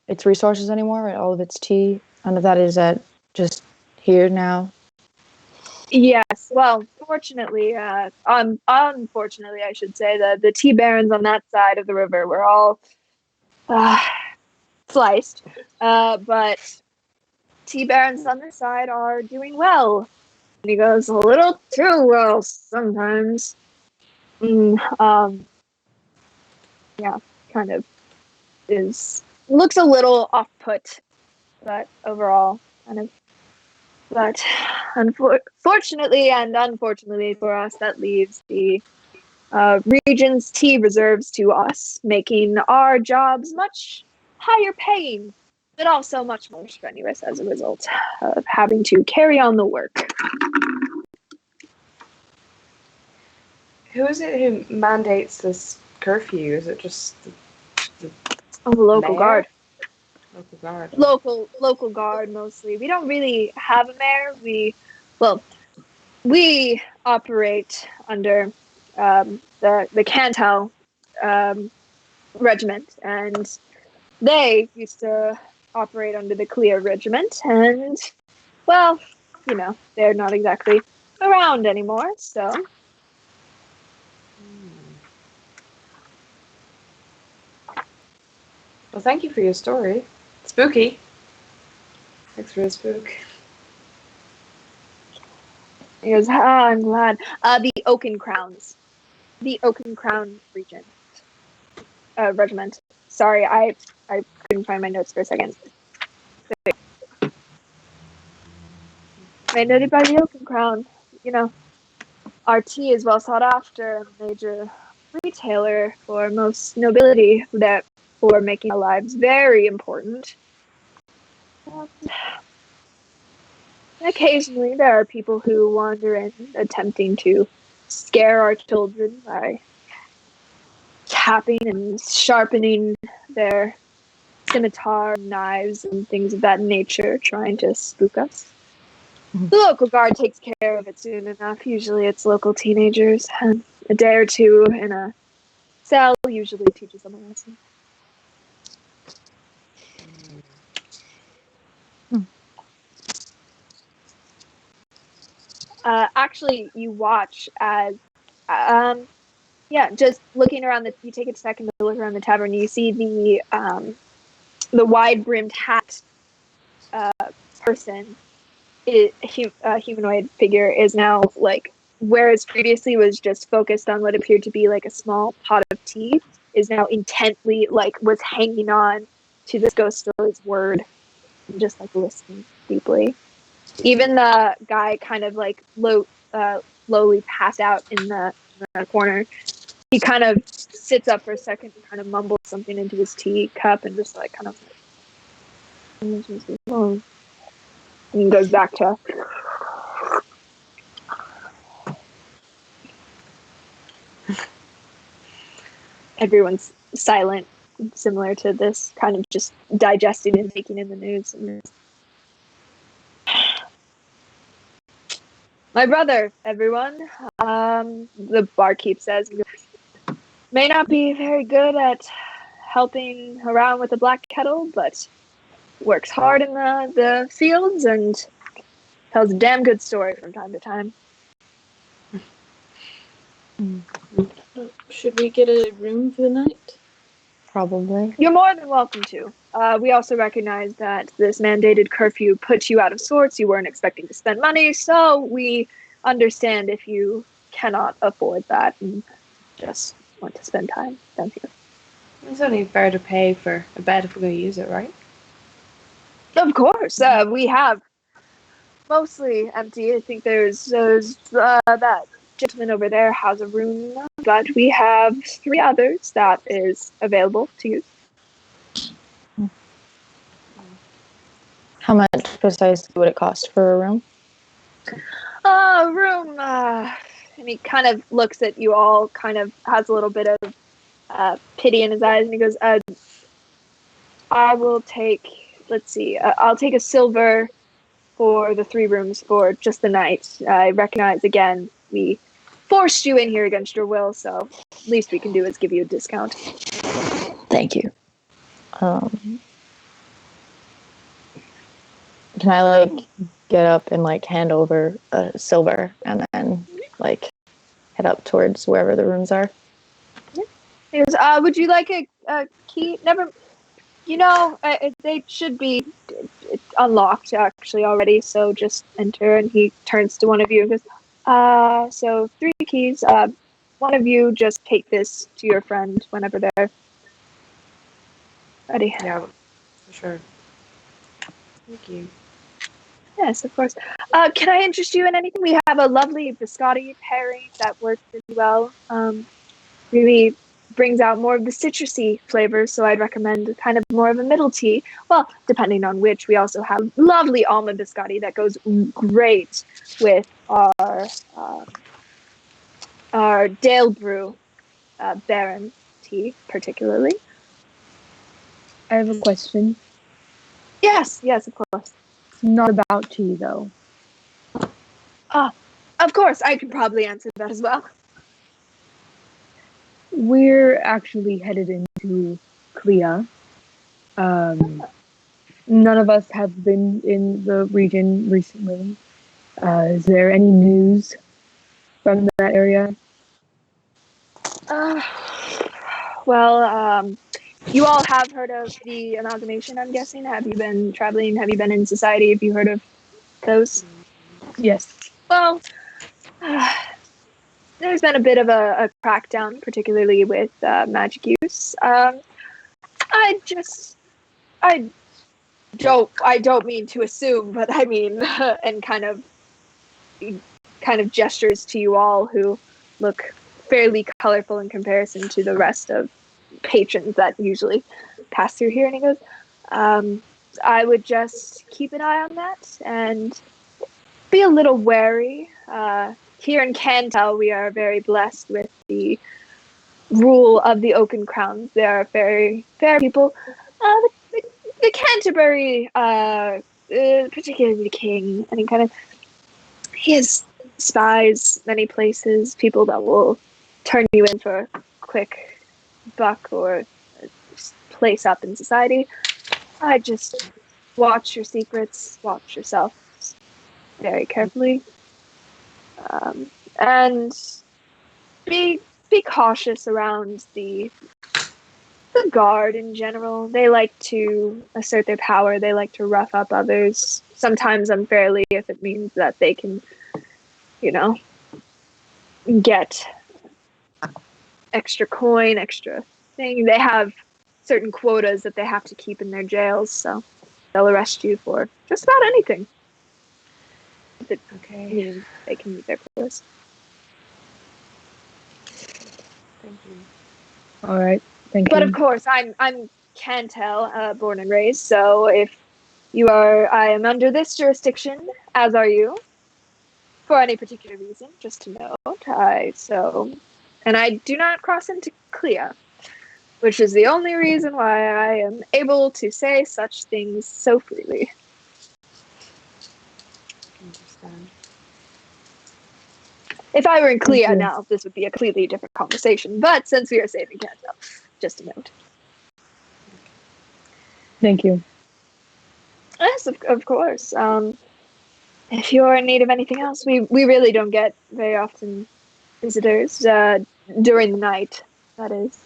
its resources anymore, right? All of its tea. None of that is just here now. Yes, well, fortunately, unfortunately, I should say, the tea barons on that side of the river were all sliced, but tea barons on this side are doing well. And he goes a little too well sometimes. Yeah, kind of looks a little off-put, but overall, kind of. But fortunately and unfortunately for us, that leaves the region's tea reserves to us, making our jobs much higher paying, but also much more strenuous as a result of having to carry on the work. Who is it who mandates this curfew? Is it just the Oh, the local mayor? guard. Local guard. Local guard mostly. We don't really have a mayor. We operate under the Cantal regiment, and they used to operate under the Klia regiment, and well, you know, they're not exactly around anymore, so. Well, thank you for your story. Spooky. Thanks for the spook. He goes, I'm glad. The Oaken Crowns. The Oaken Crown regiment. Sorry, I couldn't find my notes for a second. I noted by the Oaken Crown. You know, our tea is well sought after, and a major retailer for most nobility that for making our lives very important. Occasionally, there are people who wander in, attempting to scare our children by tapping and sharpening their scimitar, knives, and things of that nature, trying to spook us. The local guard takes care of it soon enough. Usually it's local teenagers, and a day or two in a cell usually teaches them a lesson. Actually, you watch as, just looking around you take a second to look around the tavern. You see the wide-brimmed hat person, humanoid figure, is now like, whereas previously was just focused on what appeared to be like a small pot of tea, is now intently was hanging on to this ghost story's word, and just like listening deeply. Even the guy kind of like lowly passed out in the corner. He kind of sits up for a second and kind of mumbles something into his tea cup and just like kind of and goes back to everyone's silent, similar to this, kind of just digesting and taking in the news. My brother, everyone. The barkeep says, may not be very good at helping around with the black kettle, but works hard in the fields and tells a damn good story from time to time. Should we get a room for the night? Probably. You're more than welcome to. We also recognize that this mandated curfew put you out of sorts. You weren't expecting to spend money, so we understand if you cannot afford that and just want to spend time down here. It's only fair to pay for a bed if we're going to use it, right? Of course, we have mostly empty. I think there's that gentleman over there has a room, but we have 3 others that is available to use. How much precisely would it cost for a room? Room, and he kind of looks at you all, kind of has a little bit of pity in his eyes, and he goes, I will take, let's see, I'll take a silver for the 3 rooms for just the night. I recognize, again, we forced you in here against your will, so least we can do is give you a discount. Thank you. Can I, like, get up and, like, hand over a silver and then, like, head up towards wherever the rooms are? He goes, would you like a key? Never, they should be unlocked, actually, already, so just enter. And he turns to one of you and goes, so 3 keys. One of you just take this to your friend whenever they're ready. Yeah, for sure. Thank you. Yes, of course. Can I interest you in anything? We have a lovely biscotti pairing that works really well. Really brings out more of the citrusy flavors, so I'd recommend kind of more of a middle tea. Well, depending on which, we also have lovely almond biscotti that goes great with our Dale Brew Baron tea, particularly. I have a question. Yes, of course. It's not about tea, though. Of course, I could probably answer that as well. We're actually headed into Klia. None of us have been in the region recently. Is there any news from that area? Well, you all have heard of the amalgamation, I'm guessing. Have you been traveling? Have you been in society? Have you heard of those? Yes. Well, there's been a bit of a crackdown, particularly with magic use. I don't mean to assume, but I mean, and kind of gestures to you all who look fairly colorful in comparison to the rest of patrons that usually pass through here. And he goes, I would just keep an eye on that and be a little wary. Here in Cantal, we are very blessed with the rule of the Oaken Crowns. They are very fair people. The Canterbury, particularly the king, and he has spies many places, people that will turn you in for a quick buck or place up in society. I just watch your secrets, watch yourself very carefully, and be cautious around the guard in general. They like to assert their power. They like to rough up others, sometimes unfairly, if it means that they can, get extra coin, extra thing. They have certain quotas that they have to keep in their jails, so they'll arrest you for just about anything. Okay. They can meet their quotas. Thank you. All right. Thank you. But of course, I'm Cantel, born and raised. So if I am under this jurisdiction, as are you, for any particular reason. Just to note, and I do not cross into Klia, which is the only reason why I am able to say such things so freely. Understand. If I were in Thank Klia you. now, this would be a completely different conversation. But since we are saving Kanto, just a note. Thank you. Yes, of course. If you're in need of anything else, we really don't get very often visitors during the night. That is.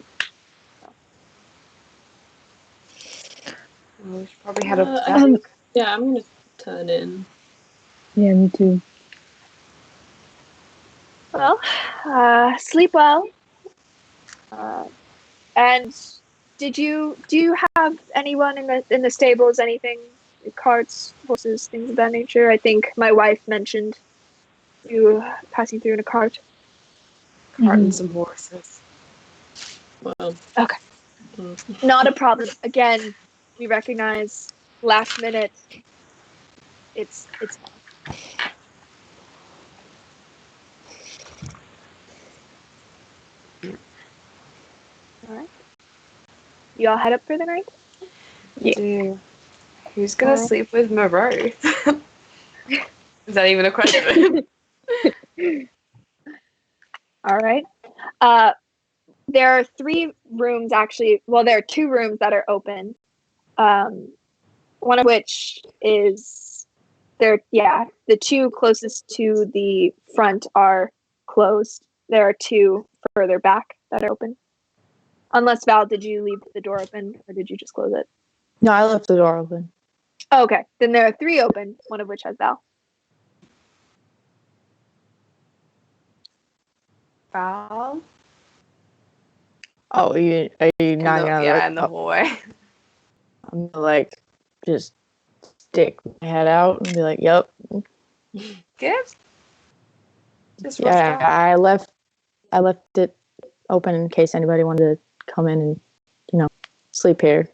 Well, we should probably head up to bed. Yeah, I'm gonna turn in. Yeah, me too. Well, sleep well. And do you have anyone in the stables? Anything, carts, horses, things of that nature? I think my wife mentioned you passing through in a cart. Cart and some horses. Well, Okay, not a problem. Again, we recognize last minute. It's fine. All right. You all head up for the night? Yeah. Who's gonna Alright. sleep with Moreau? Is that even a question? All right. There are 3 rooms actually. Well, there are 2 rooms that are open. One of which is there. Yeah, the 2 closest to the front are closed. There are 2 further back that are open. Unless Val, did you leave the door open or did you just close it? No, I left the door open. Oh, okay, then there are 3 open. One of which has Val. Val? Oh, are you not gonna In the hallway. I'm gonna like just stick my head out and be like, "Yep, Good. Just yeah, rushed out. I left it open in case anybody wanted to come in and sleep here."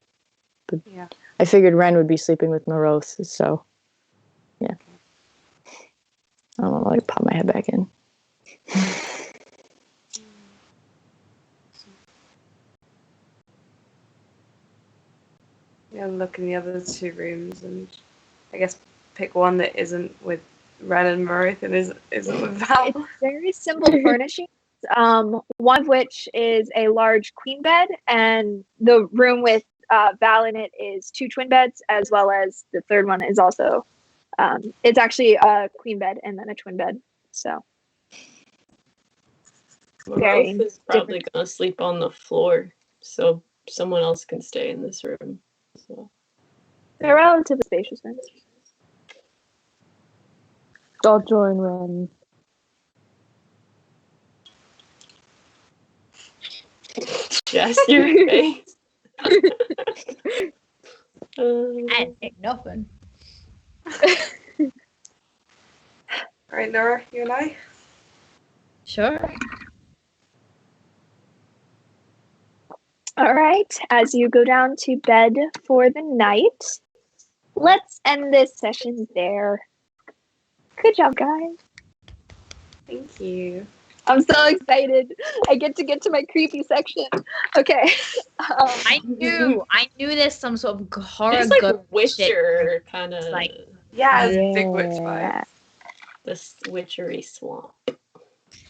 But Yeah. I figured Ren would be sleeping with Morose, so yeah. I don't want to like pop my head back in. Yeah, look in the other 2 rooms and I guess pick one that isn't with Ren and Marith and isn't with Val. It's very simple furnishings. One of which is a large queen bed, and the room with Val in it is 2 twin beds, as well as the third one is also. It's actually a queen bed and then a twin bed. So very Rolf is probably gonna sleep on the floor, so someone else can stay in this room. So. they're relatively spacious rooms. I'll join Ren. Just your face. I didn't take nothing. Alright, Nora, you and I? Sure. All right, as you go down to bed for the night, let's end this session there. Good job, guys. Thank you. I'm so excited. I get to my creepy section. Okay. I knew there's some sort of horror It's like ghost Witcher kind of Like- Yeah, it's big witch Yeah. vibes. this witchery swamp.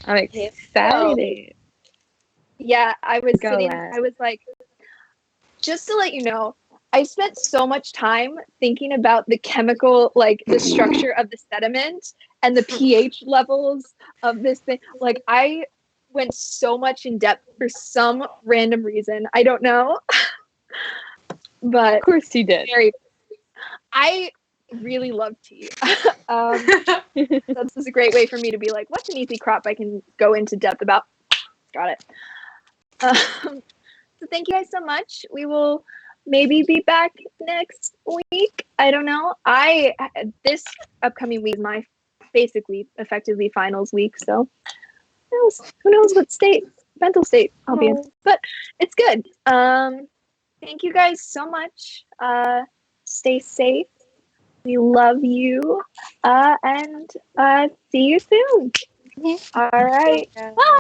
I'm excited. Yeah, I was Go sitting. at. I was like, just to let you know, I spent so much time thinking about the chemical, like the structure of the sediment and the pH levels of this thing. Like, I went so much in depth for some random reason. I don't know. But Of course he did. I really love tea. This is a great way for me to be like, what's an easy crop I can go into depth about? Got it. So thank you guys so much. We will maybe be back next week. I don't know. This upcoming week is my basically effectively finals week. So who knows what mental state I'll be in. But it's good. Thank you guys so much. Stay safe. We love you. And see you soon. All right. Yeah. Bye.